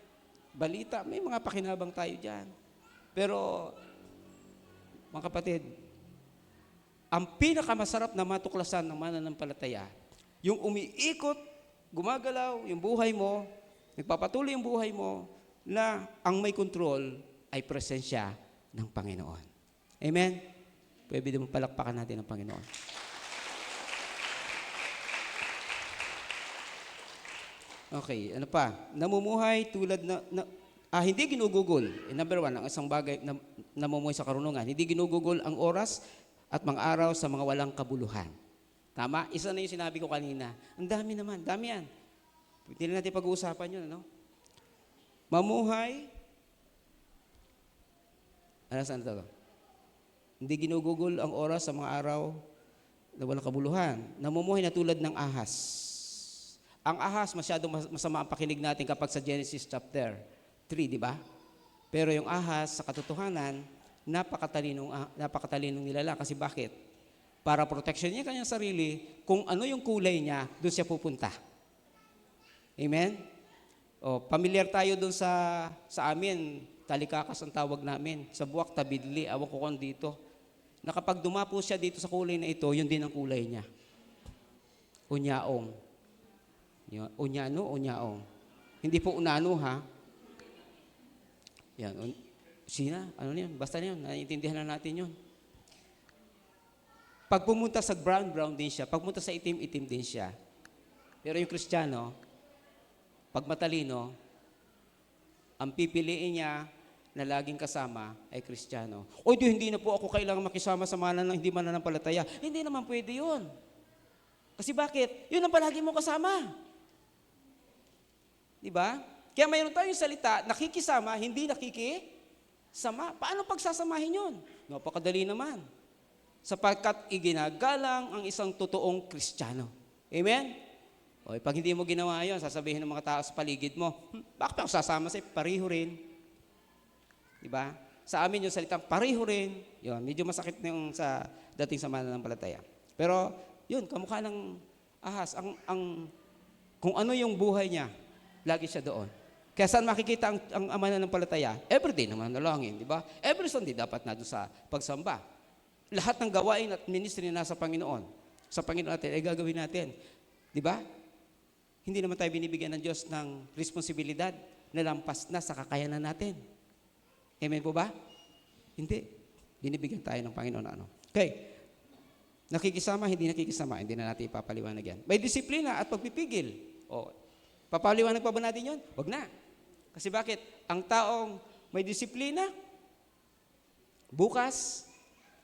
Speaker 3: Balita, may mga pakinabang tayo dyan. Pero, mga kapatid, ang pinakamasarap na matuklasan ng mananampalataya, yung umiikot, gumagalaw, yung buhay mo, nagpapatuloy yung buhay mo, na ang may control ay presensya ng Panginoon. Amen? Pwede mo palakpakan natin ang Panginoon. Okay, ano pa? Namumuhay tulad hindi ginugugol. Number one, ang isang bagay na namumuhay sa karunungan, hindi ginugugol ang oras at mga araw sa mga walang kabuluhan. Tama? Isa na yung sinabi ko kanina. Ang dami naman, dami yan. Hindi na natin pag-uusapan yun, ano? Mamuhay, saan ito? Hindi ginugugol ang oras sa mga araw na walang kabuluhan. Namumuhay na tulad ng ahas. Ang ahas, masyadong masama ang pakinig natin kapag sa Genesis chapter 3, di ba? Pero yung ahas, sa katotohanan, napakatalinong nilalang. Kasi bakit? Para protection niya kanyang sarili, kung ano yung kulay niya, doon siya pupunta. Amen? O, familiar tayo doon sa amin, talikakas ang tawag namin. Sa buwak, tabidli, awan ko kung dito. Na kapag dumapo siya dito sa kulay na ito, yun din ang kulay niya. Unyaong. Unyaong. Hindi po unano, ha? Yan. Sina? Ano yun? Basta yun. Naiintindihan na natin yun. Pag pumunta sa brown din siya. Pag pumunta sa itim din siya. Pero yung Kristiyano, pag matalino, ang pipiliin niya na laging kasama ay Kristiyano. O hindi na po ako kailangan makisama sa mga hindi mananampalataya. Hindi naman pwede yun. Kasi bakit? Yun ang palagi mo kasama. Di ba? Kaya mayroon tayong salita, nakikisama, hindi nakikisama. Paano pagsasamahin yun? Napakadali naman. Sapagkat iginagalang ang isang totoong Kristiyano. Amen? O, pag hindi mo ginawa yun, sasabihin ng mga tao sa paligid mo, bakit ako sasama sa'yo? Pareho rin. Diba? Sa amin yung salitang pareho rin. Yun, medyo masakit na yung sa dating sa mananampalataya. Pero, yun, kamukha ng ahas. Kung ano yung buhay niya, lagi siya doon. Kaya saan makikita ang mananampalataya? Everyday naman nalangin, di ba? Every Sunday dapat na doon sa pagsamba. Lahat ng gawain at ministry na nasa Panginoon. Sa Panginoon natin, ay gagawin natin. Di ba? Hindi naman tayo binibigyan ng Diyos ng responsibilidad na lampas na sa kakayanan natin. Amen po ba? Hindi. Binibigyan tayo ng Panginoon na ano. Okay. Nakikisama, hindi nakikisama. Hindi na natin ipapaliwanag yan. May disiplina at pagpipigil. O, papaliwanag pa ba natin yun? Wag na. Kasi bakit? Ang taong may disiplina, bukas,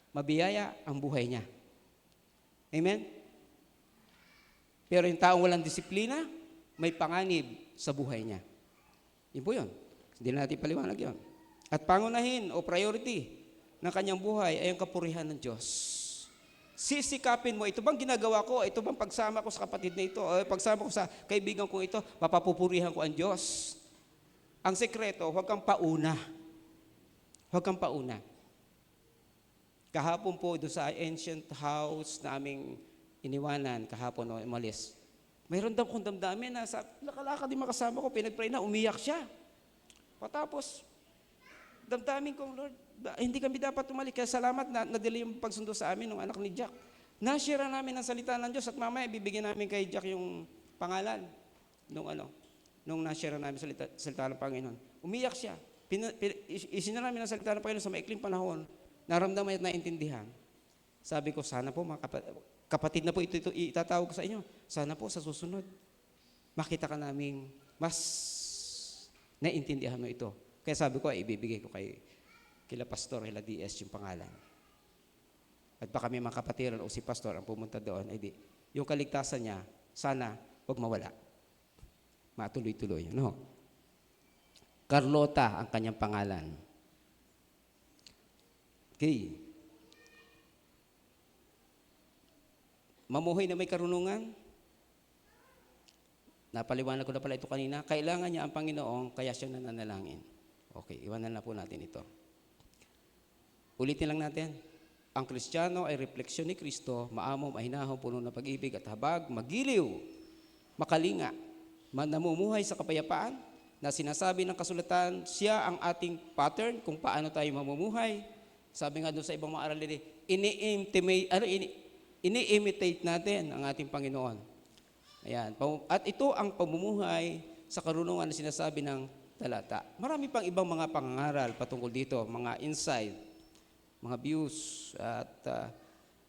Speaker 3: mabiyaya ang buhay niya. Amen? Pero yung taong walang disiplina, may panganib sa buhay niya. Yun po yun. Hindi na natin paliwanag yun. At pangunahin o priority ng kanyang buhay ay ang kapurihan ng Diyos. Sisikapin mo, ito bang ginagawa ko? Ito bang pagsama ko sa kapatid na ito? O pagsama ko sa kaibigan ko ito, mapapupurihan ko ang Diyos. Ang sekreto, huwag kang pauna. Huwag kang pauna. Kahapon po, doon sa ancient house na aming iniwanan, kahapon o umalis, mayroon daw kong damdamin na nakalakad din makasama ko, pinag-pray na, umiyak siya. Patapos, damdamin kong, Lord, hindi kami dapat tumalik. Kaya salamat na nadali yung pagsundo sa amin ng anak ni Jack. Na-share namin ang salita ng Diyos at mamaya bibigyan namin kay Jack yung pangalan nung na-share namin salita ng Panginoon. Umiyak siya. Isinara namin ang salita ng Panginoon sa maikling panahon. Naramdaman at naintindihan. Sabi ko, sana po mga kapatid na po ito itatawag ko sa inyo. Sana po sa susunod, makita ka naming mas naintindihan mo ito. Kaya sabi ko, ibibigay ko kila Pastor Hela DS yung pangalan. At baka may mga kapatiran o si Pastor ang pumunta doon, yung kaligtasan niya, sana huwag mawala. Matuloy-tuloy. No? Carlota ang kanyang pangalan. Okay. Mamuhay na may karunungan. Napaliwanag ko na pala ito kanina. Kailangan niya ang Panginoon, kaya siya nananalangin. Okay, iwanan na po natin ito. Ulitin lang natin. Ang Kristiyano ay refleksyon ni Kristo, maamo, mahinahon, puno ng pag-ibig at habag, magiliw, makalinga, namumuhay sa kapayapaan, na sinasabi ng kasulatan, siya ang ating pattern kung paano tayo mamumuhay. Sabi nga doon sa ibang mga aralin, ini-imitate natin ang ating Panginoon. Ayan. At ito ang pamumuhay sa karunungan na sinasabi ng talata. Marami pang ibang mga pangangaral patungkol dito, mga insight, mga views, at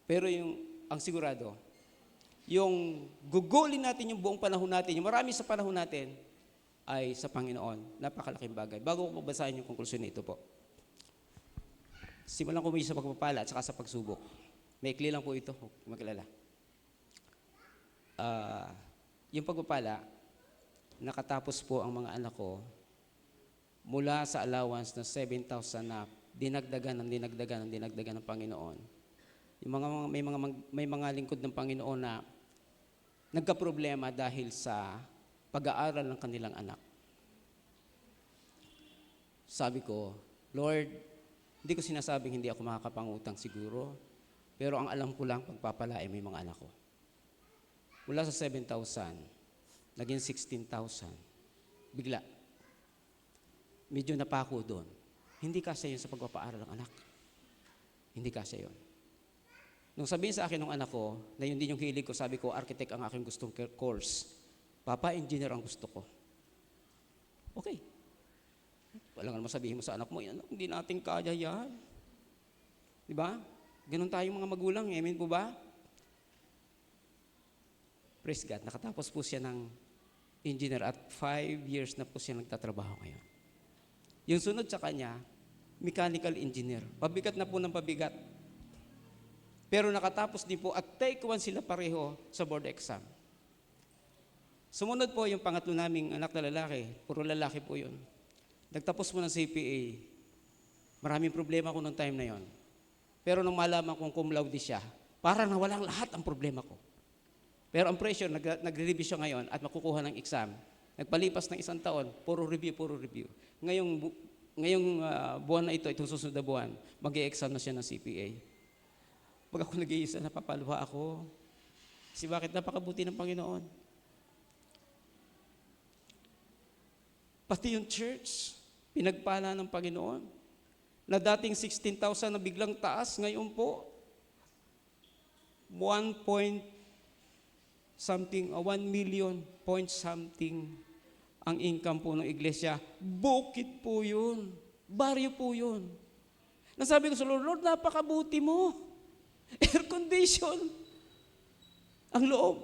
Speaker 3: pero ang sigurado, yung gugulin natin yung buong panahon natin, yung marami sa panahon natin, ay sa Panginoon. Napakalaking bagay. Bago ko babasahin yung konklusyon nito po. Simulan ko muna sa pagpapala at saka sa pagsubok. Maikli lang po ito, huwag magkalala. Yung pagpapala, nakatapos po ang mga anak ko mula sa allowance na 7,000 na dinagdagan ng Panginoon. Yung may mga lingkod ng Panginoon na nagkaproblema dahil sa pag-aaral ng kanilang anak. Sabi ko, Lord, hindi ko sinasabing hindi ako makakapangutang siguro, pero ang alam ko lang, pagpapalain mo yung mga anak ko. Mula sa 7,000, naging 16,000. Bigla. Medyo napako doon. Hindi kasya yun sa pagpapaaral ng anak. Hindi kasya yun. Nung sabihin sa akin ng anak ko, na yun din yung hilig ko, sabi ko, architect ang aking gustong course. Papa, engineer ang gusto ko. Okay. Wala nga naman sabihin mo sa anak mo, hindi natin kaya yan. Di ba? Ganun tayong mga magulang, amen po ba? Praise God, nakatapos po siya ng engineer at 5 years na po siya nagtatrabaho ngayon. Yung sunod sa kanya, mechanical engineer. Pabigat na po ng pabigat. Pero nakatapos din po at take 1 sila pareho sa board exam. Sumunod po yung pangatlo naming anak na lalaki. Puro lalaki po yun. Nagtapos po ng CPA. Maraming problema ko noong time na yon. Pero nung malaman kong cum laude siya, parang nawalang lahat ang problema ko. Pero ang pressure, nagre-review siya ngayon at makukuha ng exam. Nagpalipas ng 1 taon, puro review. Ngayong buwan na ito, itong susunod na buwan, mag-e-exam na siya ng CPA. Pag ako nag-iisa, napapaluha ako. Kasi bakit? Napakabuti ng Panginoon. Pati yung church, pinagpala ng Panginoon. Na dating 16,000 na biglang taas, ngayon po, 1 million point something ang income po ng iglesia. Bukid po yun. Baryo po yun. Nasabi ko sa Lord, Lord, napakabuti mo. Air condition. Ang loob.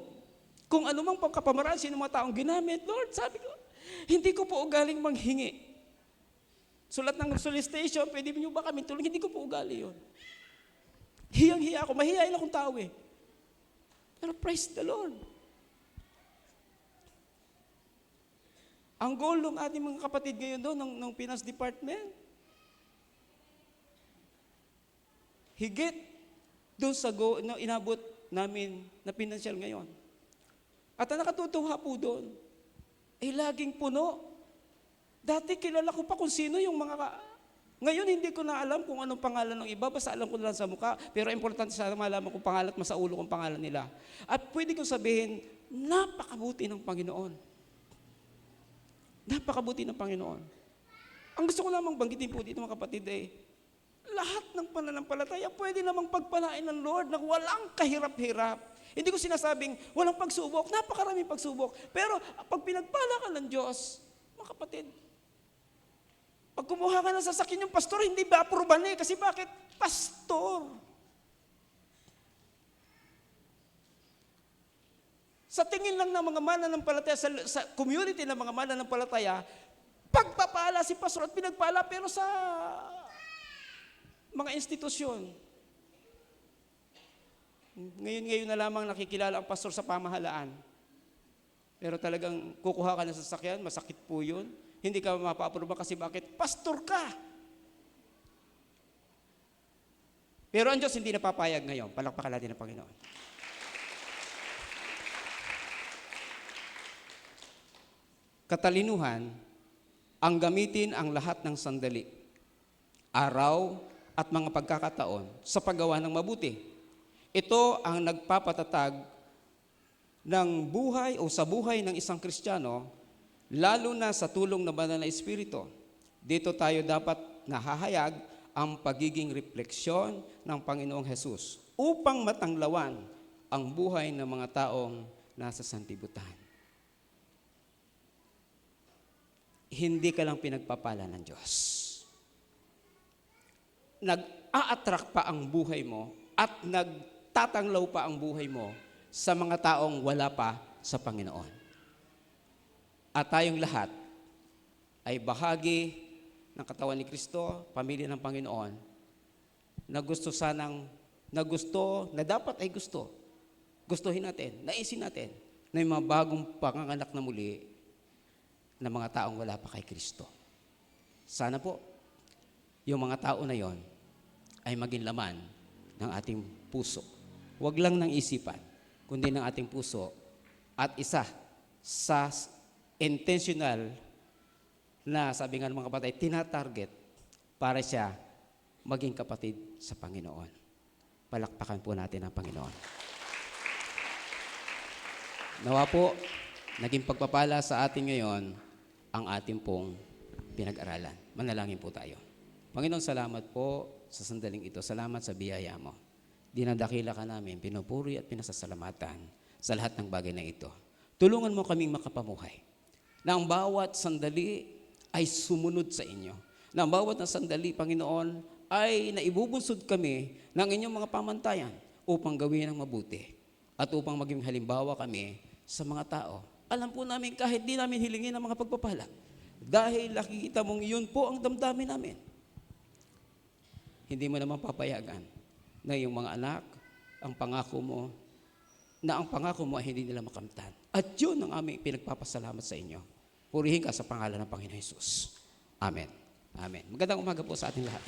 Speaker 3: Kung ano mang pagkapamaraan, sino mga taong ginamit, Lord, sabi ko, hindi ko po ugaling manghingi. Sulat ng solicitation, pwede niyo ba kami tulong? Hindi ko po ugali yun. Hiyang-hiya ako. Mahihayin akong tao eh. Pero praise the Lord. Ang goal ng ating mga kapatid ngayon doon, ng Finance Department, higit doon sa inabot namin na financial ngayon. At ang nakatutuwa po doon, ay laging puno. Dati kilala ko pa kung sino yung mga ngayon hindi ko na alam kung anong pangalan ng iba, basta alam ko na lang sa mukha, pero importante sana malaman kung pangalan at masaulo kung pangalan nila. At pwede kong sabihin, napakabuti ng Panginoon. Napakabuti ng Panginoon. Ang gusto ko lamang banggitin po dito mga kapatid lahat ng pananampalataya pwede namang pagpalain ng Lord na walang kahirap-hirap. Hindi ko sinasabing walang pagsubok, napakaraming pagsubok. Pero pag pinagpala ka ng Diyos, mga kapatid, pag kumuha ka ng sasakyan yung pastor, hindi ba aproban kasi bakit? Pastor. Sa tingin lang ng mga mananampalataya, sa community ng mga mananampalataya, pagpapala si pastor at pinagpala, pero sa mga institusyon. Ngayon na lamang nakikilala ang pastor sa pamahalaan. Pero talagang kukuha ka ng sasakyan, masakit po yun. Hindi ka mapapruba kasi bakit? Pastor ka! Pero ang Diyos hindi napapayag ngayon. Palakpakan natin ang Panginoon. Katalinuhan, ang gamitin ang lahat ng sandali, araw at mga pagkakataon sa paggawa ng mabuti. Ito ang nagpapatatag ng buhay o sa buhay ng isang Kristiyano, lalo na sa tulong ng Banal na Espiritu. Dito tayo dapat nahahayag ang pagiging refleksyon ng Panginoong Hesus upang matanglawan ang buhay ng mga taong nasa sanlibutan. Hindi ka lang pinagpapala ng Diyos. Nag-a-attract pa ang buhay mo at nagtatanglaw pa ang buhay mo sa mga taong wala pa sa Panginoon. At tayong lahat ay bahagi ng katawan ni Kristo, pamilya ng Panginoon, na gusto na dapat ay gusto. Gustuhin natin, naisin natin, na yung mga bagong panganganak na muli na mga taong wala pa kay Kristo. Sana po, yung mga tao na yon ay maging laman ng ating puso. Huwag lang ng isipan, kundi ng ating puso at isa sa intentional na, sabi nga ng mga kapatid, tinatarget para siya maging kapatid sa Panginoon. Palakpakan po natin ang Panginoon. Nawa po, naging pagpapala sa atin ngayon ang ating pong pinag-aralan. Manalangin po tayo. Panginoon, salamat po sa sandaling ito. Salamat sa biyaya mo. Dinadakila ka namin, pinupuri at pinasasalamatan sa lahat ng bagay na ito. Tulungan mo kaming makapamuhay na ang bawat sandali ay sumunod sa inyo. Na ang bawat na sandali, Panginoon, ay naibubunsod kami ng inyong mga pamantayan upang gawin ang mabuti at upang maging halimbawa kami sa mga tao. Alam po namin kahit di namin hilingin ang mga pagpapala dahil nakikita mong iyon po ang damdamin namin. Hindi mo naman papayagan na yung mga anak, ang pangako mo ay hindi nila makamtan. At yun ang aming pinagpapasalamat sa inyo. Purihin ka sa pangalan ng Panginoon Jesus. Amen. Amen. Magandang umaga po sa ating lahat.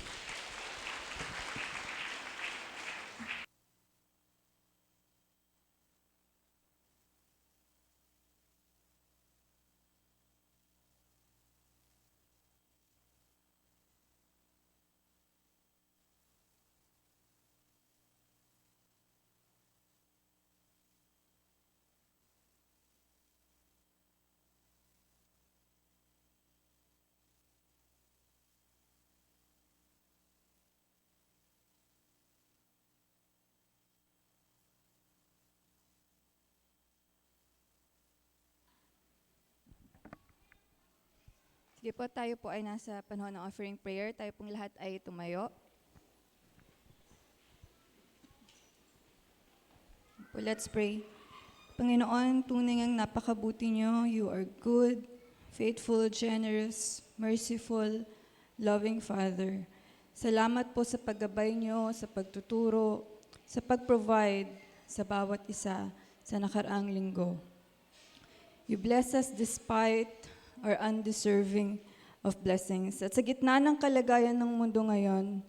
Speaker 4: Sige po, tayo po ay nasa panahon ng offering prayer. Tayo pong lahat ay tumayo. Po, let's pray. Panginoon, tunay ngang napakabuti niyo. You are good, faithful, generous, merciful, loving Father. Salamat po sa paggabay niyo, sa pagtuturo, sa pag-provide sa bawat isa sa nakaraang linggo. You bless us despite or undeserving of blessings. At sa gitna ng kalagayan ng mundo ngayon,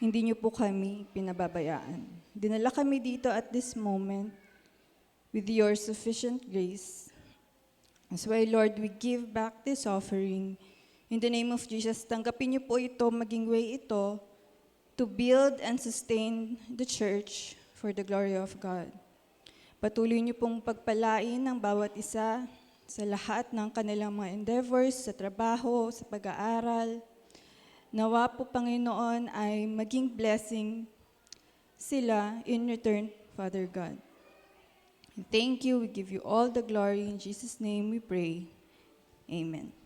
Speaker 4: hindi niyo po kami pinababayaan. Dinala kami dito at this moment with your sufficient grace. That's why, Lord, we give back this offering. In the name of Jesus, tanggapin niyo po ito, maging way ito to build and sustain the church for the glory of God. Patuloy niyo pong pagpalain ng bawat isa sa lahat ng kanilang mga endeavors, sa trabaho, sa pag-aaral. Nawa po, Panginoon, ay maging blessing sila in return, Father God. And thank you. We give you all the glory. In Jesus' name we pray. Amen.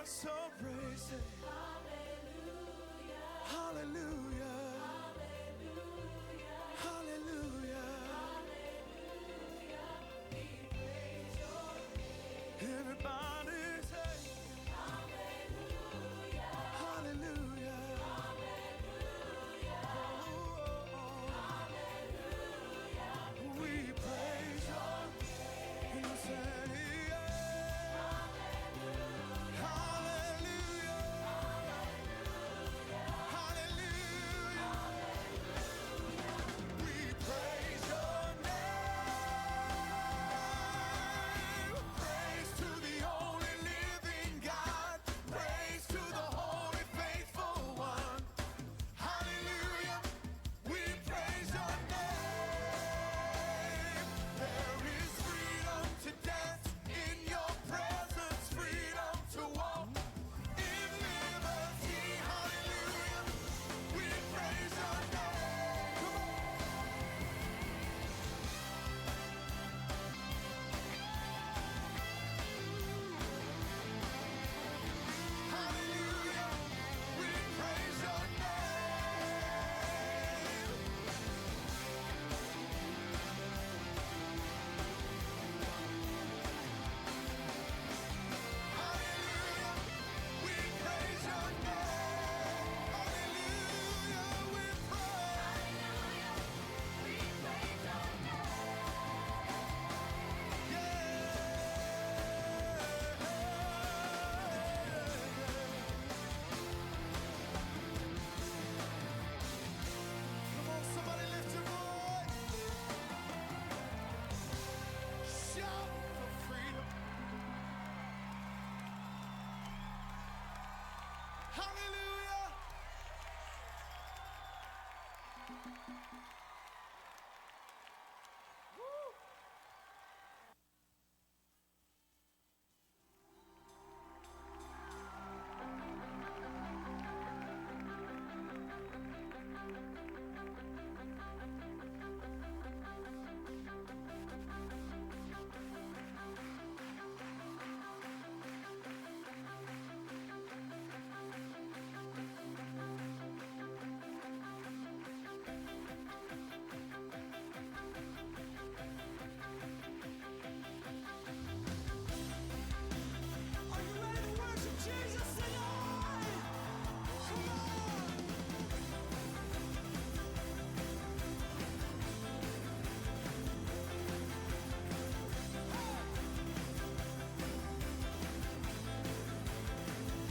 Speaker 5: So praise it. Hallelujah. Hallelujah. Everybody say hallelujah. Oh, we praise your name. You say hallelujah. Hallelujah. We praise your name. Praise to the only living God. Praise to the holy faithful one. Hallelujah. We praise your name. There is freedom to dance in your presence. Freedom to walk in liberty. Hallelujah. We praise your name. Come on. Hallelujah. We praise your name. Hallelujah. We praise your name. Hallelujah. We praise. Come on, somebody lift your voice. Shout for freedom. Hallelujah. Are you ready to worship Jesus tonight? Come on.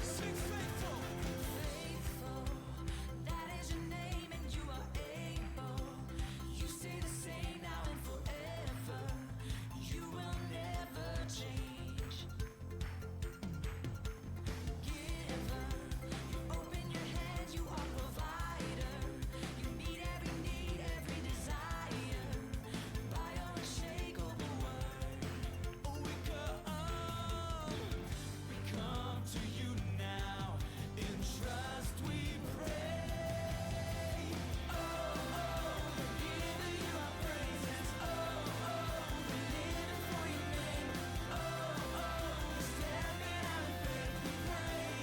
Speaker 5: Sing faithful.
Speaker 6: Faithful, that is your name, and you are able. You stay the same now and forever. You will never change. Giver, you open your hands, you are provider. You meet every need, every desire by your unshakable word.
Speaker 5: Oh, we come to you now. In trust we pray. Oh, we're giving you our praises. Oh, we're living for your name. Oh, we're stepping out in faith. We pray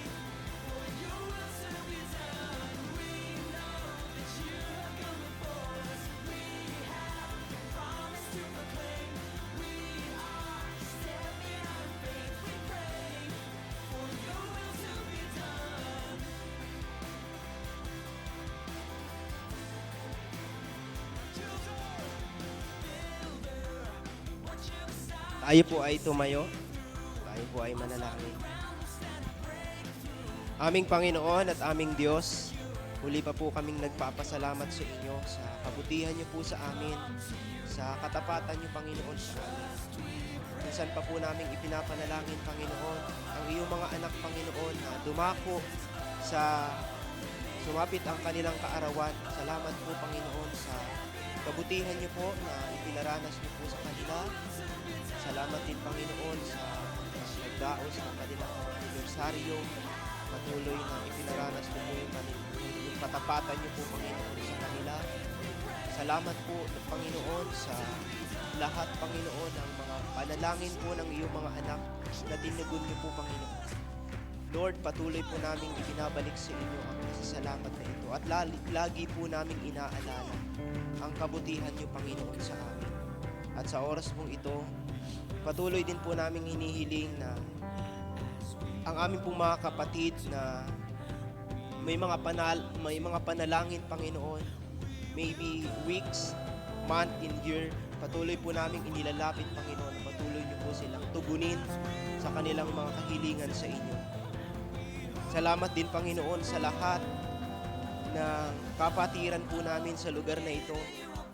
Speaker 5: for your will to be done. We know that you have gone before us. We have a promise to proclaim. We are stepping out in faith. We pray for your will to be done.
Speaker 7: Tayo po ay tumayo. Tayo po ay manalangin. Aming Panginoon at aming Diyos, huli pa po kaming nagpapasalamat sa inyo sa kabutihan niyo po sa amin, sa katapatan niyo, Panginoon, sa amin. Minsan pa po namin ipinapanalangin, Panginoon, ang iyong mga anak, Panginoon, na dumako sa sumapit ang kanilang kaarawan. Salamat po, Panginoon, sa kabutihan niyo po na ipinaranas niyo po sa kanila. Salamat din, Panginoon, sa nagdaos ng kanilang mga anibersaryo. Patuloy na ipinaranas niyo po yung katapatan niyo po, Panginoon, sa kanila. Salamat po, Panginoon, sa lahat, Panginoon, ng mga panalangin po ng iyong mga anak na tinugon niyo po, Panginoon. Lord, patuloy po namin ibinabalik sa inyo ang pasasalamat na ito at lagi po namin inaalala ang kabutihan niyo, Panginoon, sa amin. At sa oras pong ito, patuloy din po namin hinihiling na ang aming pong mga kapatid na may mga panalangin, Panginoon, maybe weeks, month, and year, patuloy po namin inilalapit, Panginoon, na patuloy niyo po silang tugunin sa kanilang mga kahilingan sa inyo. Salamat din, Panginoon, sa lahat ng kapatiran po namin sa lugar na ito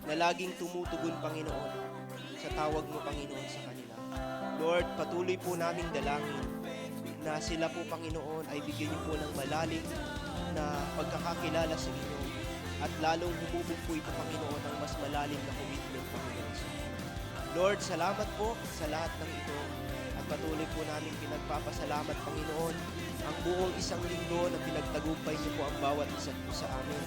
Speaker 7: na laging tumutugon, Panginoon, sa tawag mo, Panginoon, sa kanila. Lord, patuloy po naming dalangin na sila po, Panginoon, ay bigyan niyo po ng malalim na pagkakakilala sa inyo at lalong humubog po ito, Panginoon, ng mas malalim na commitment, Panginoon, sa inyo. Lord, salamat po sa lahat ng ito at patuloy po namin pinagpapasalamat, Panginoon, ang buong isang linggo na pinagtagumpay niyo po ang bawat isa po sa amin.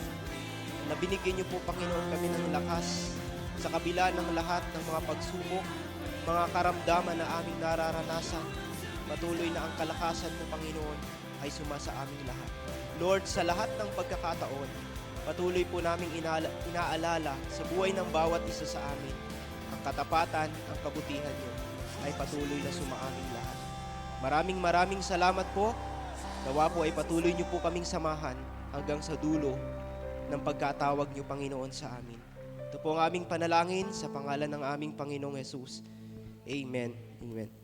Speaker 7: Na binigyan niyo po, Panginoon, kami ng lakas sa kabila ng lahat ng mga pagsubok, mga karamdaman na aming nararanasan. Patuloy na ang kalakasan mo, Panginoon, ay sumasa aming lahat. Lord, sa lahat ng pagkakataon, patuloy po naming inaalala sa buhay ng bawat isa sa amin. Ang katapatan, ang kabutihan niyo ay patuloy na sumaaming lahat. Maraming salamat po. Nawa po ay patuloy niyo po kaming samahan hanggang sa dulo ng pagkatawag niyo, Panginoon, sa amin. Ito po ang aming panalangin sa pangalan ng aming Panginoong Jesus. Amen. Amen.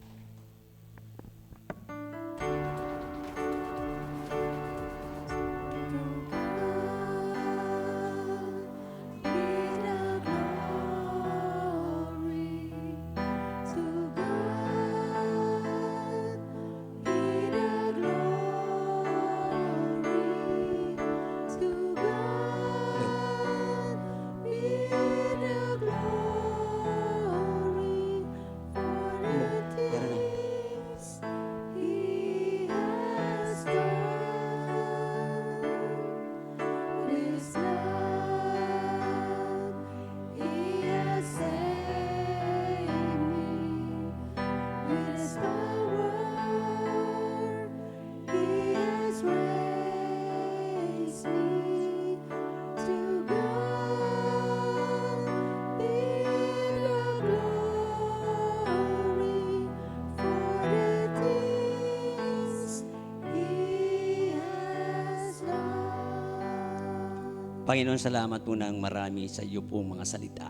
Speaker 8: Panginoon, salamat po ng marami sa iyo pong mga salita.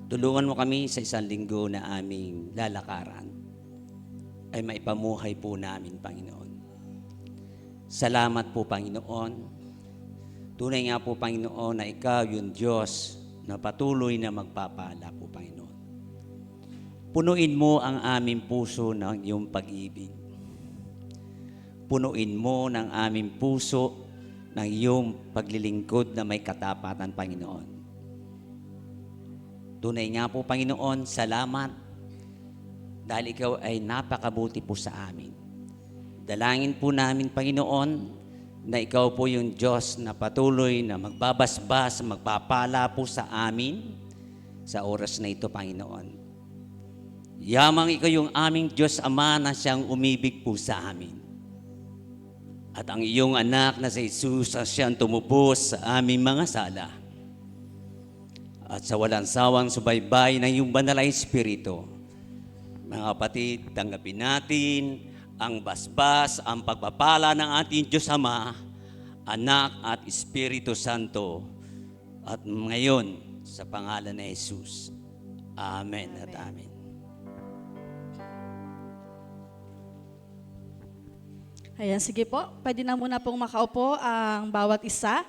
Speaker 8: Tulungan mo kami sa isang linggo na aming lalakaran ay maipamuhay po namin, Panginoon. Salamat po, Panginoon. Tunay nga po, Panginoon, na ikaw yung Diyos na patuloy na magpapala po, Panginoon. Punuin mo ang aming puso ng iyong pag-ibig. Punuin mo ng aming puso ng iyong paglilingkod na may katapatan, Panginoon. Tunay nga po, Panginoon, salamat dahil ikaw ay napakabuti po sa amin. Dalangin po namin, Panginoon, na ikaw po yung Diyos na patuloy na magbabasbas, magpapala po sa amin sa oras na ito, Panginoon. Yamang ikaw yung aming Diyos Ama na siyang umibig po sa amin. At ang iyong anak na si Jesus siyang tumubos sa aming mga sala. At sa walang sawang subaybay ng iyong banal na Espiritu, mga kapatid, tanggapin natin ang basbas, ang pagpapala ng ating Diyos Ama, Anak at Espiritu Santo. At ngayon, sa pangalan ni Jesus. Amen at amen.
Speaker 9: Ayan, sige po. Pwede na muna pong makaupo ang bawat isa.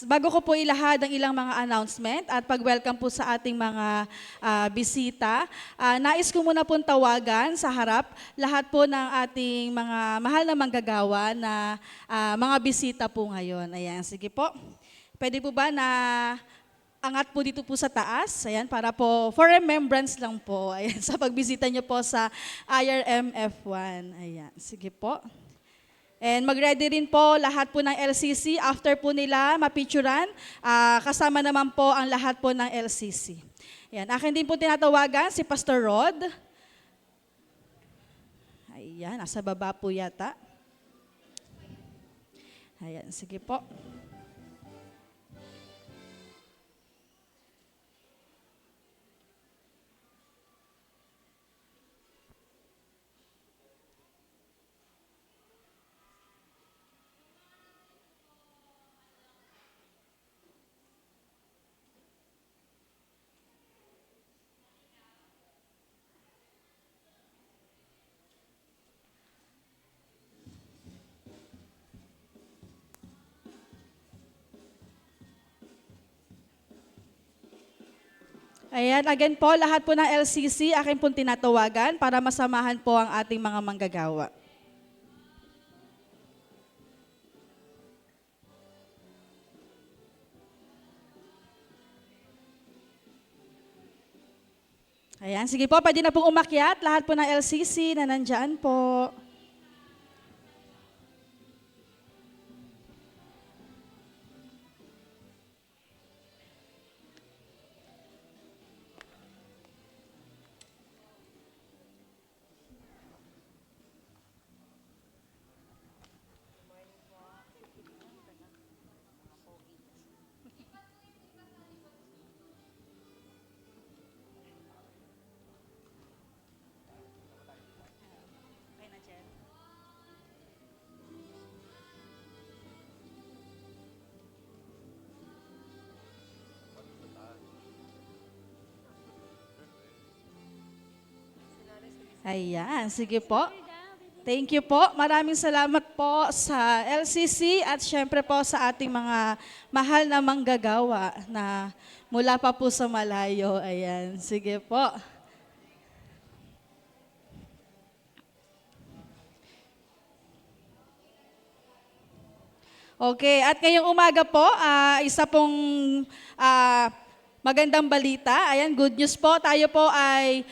Speaker 9: Bago ko po ilahad ang ilang mga announcement at pag-welcome po sa ating mga bisita, nais ko muna pong tawagan sa harap lahat po ng ating mga mahal na manggagawa na mga bisita po ngayon. Ayan, sige po. Pwede po ba na angat po dito po sa taas, ayan, para po, for remembrance lang po, ayan, sa pagbisita nyo po sa IRM F1. Ayan, sige po. And mag-ready rin po lahat po ng LCC, after po nila mapicturan, kasama naman po ang lahat po ng LCC. Ayan, akin din po tinatawagan si Pastor Rod. Ayan. Ayan, nasa baba po yata. Ayan, sige po. Ayan, again po, lahat po ng LCC, akin pong tinatawagan para masamahan po ang ating mga manggagawa. Ayan, sige po, pwede na pong umakyat. Lahat po ng LCC na nandyan po. Ayan, sige po. Thank you po. Maraming salamat po sa LCC at syempre po sa ating mga mahal na manggagawa na mula pa po sa malayo. Ayan, sige po. Okay, at ngayong umaga po, isa pong magandang balita. Ayan, good news po. Tayo po ay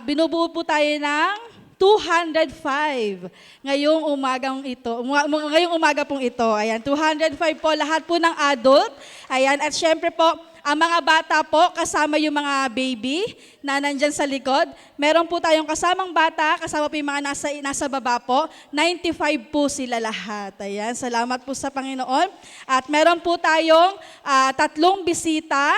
Speaker 9: binubuo po tayo ng 205 ngayong umagang ito. Ngayong umaga pong ito. Ayan, 205 po lahat po ng adult. Ayan, at syempre po, ang mga bata po, kasama yung mga baby na nandyan sa likod. Meron po tayong kasamang bata, kasama po yung mga nasa baba po. 95 po sila lahat. Ayan, salamat po sa Panginoon. At meron po tayong 3 bisita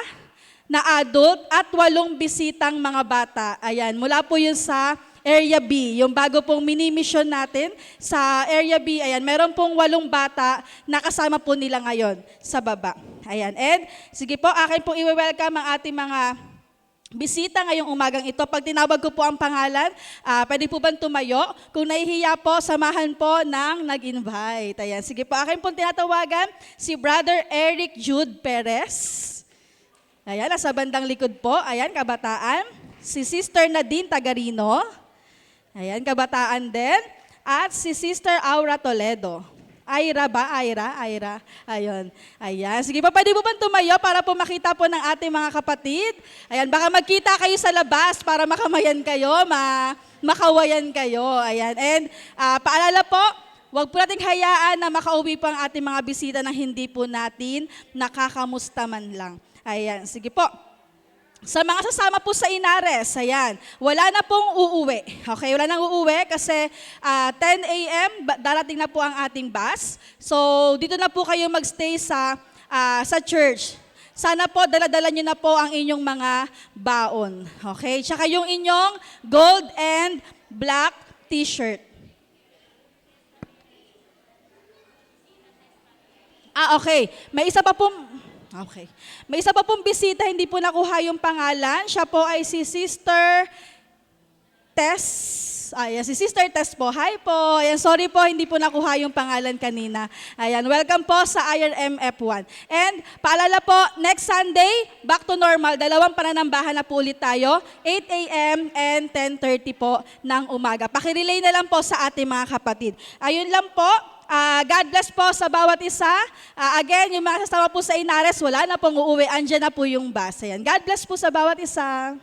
Speaker 9: na adult at 8 bisitang mga bata. Ayan, mula po yun sa Area B, yung bago pong mini-mission natin sa Area B. Ayan, meron pong 8 bata na kasama po nila ngayon sa baba. Ayan, and sige po, akin pong i-welcome ang ating mga bisita ngayong umagang ito. Pag tinawag ko po ang pangalan, pwede po bang tumayo? Kung nahihiya po, samahan po ng nag-invite. Ayan, sige po, akin pong tinatawagan si Brother Eric Jude Perez. Ayan, nasa bandang likod po. Ayan, kabataan. Si Sister Nadine Tagarino. Ayan, kabataan din. At si Sister Aura Toledo. Aira ba? Aira? Ayun. Ayan. Sige po, pwede po bang tumayo para po makita po ng ating mga kapatid? Ayan, baka magkita kayo sa labas para makamayan kayo, makawayan kayo. Ayan. And paalala po, huwag po nating hayaan na makauwi po ang ating mga bisita na hindi po natin nakakamusta man lang. Ayan, sige po. Sa mga sasama po sa Inares, ayan, wala na pong uuwi. Okay, wala nang uuwi kasi 10 a.m. darating na po ang ating bus. So, dito na po kayo magstay sa church. Sana po, dala-dala nyo na po ang inyong mga baon. Okay, tsaka yung inyong gold and black t-shirt. Okay. May isa pa pong bisita, hindi po nakuha yung pangalan. Siya po ay si Sister Tess. Ayan, si Sister Tess po. Hi po. Ayan, sorry po, hindi po nakuha yung pangalan kanina. Ayan, welcome po sa IRM F1. And paalala po, next Sunday, back to normal. 2 pananambahan na po ulit tayo. 8 a.m. and 10:30 po ng umaga. Pakirelay na lang po sa ating mga kapatid. Ayun lang po. God bless po sa bawat isa. Again, yung mga kasama po sa Inares, wala na pong uuwi. Andyan na po yung bus. Ayan. God bless po sa bawat isa.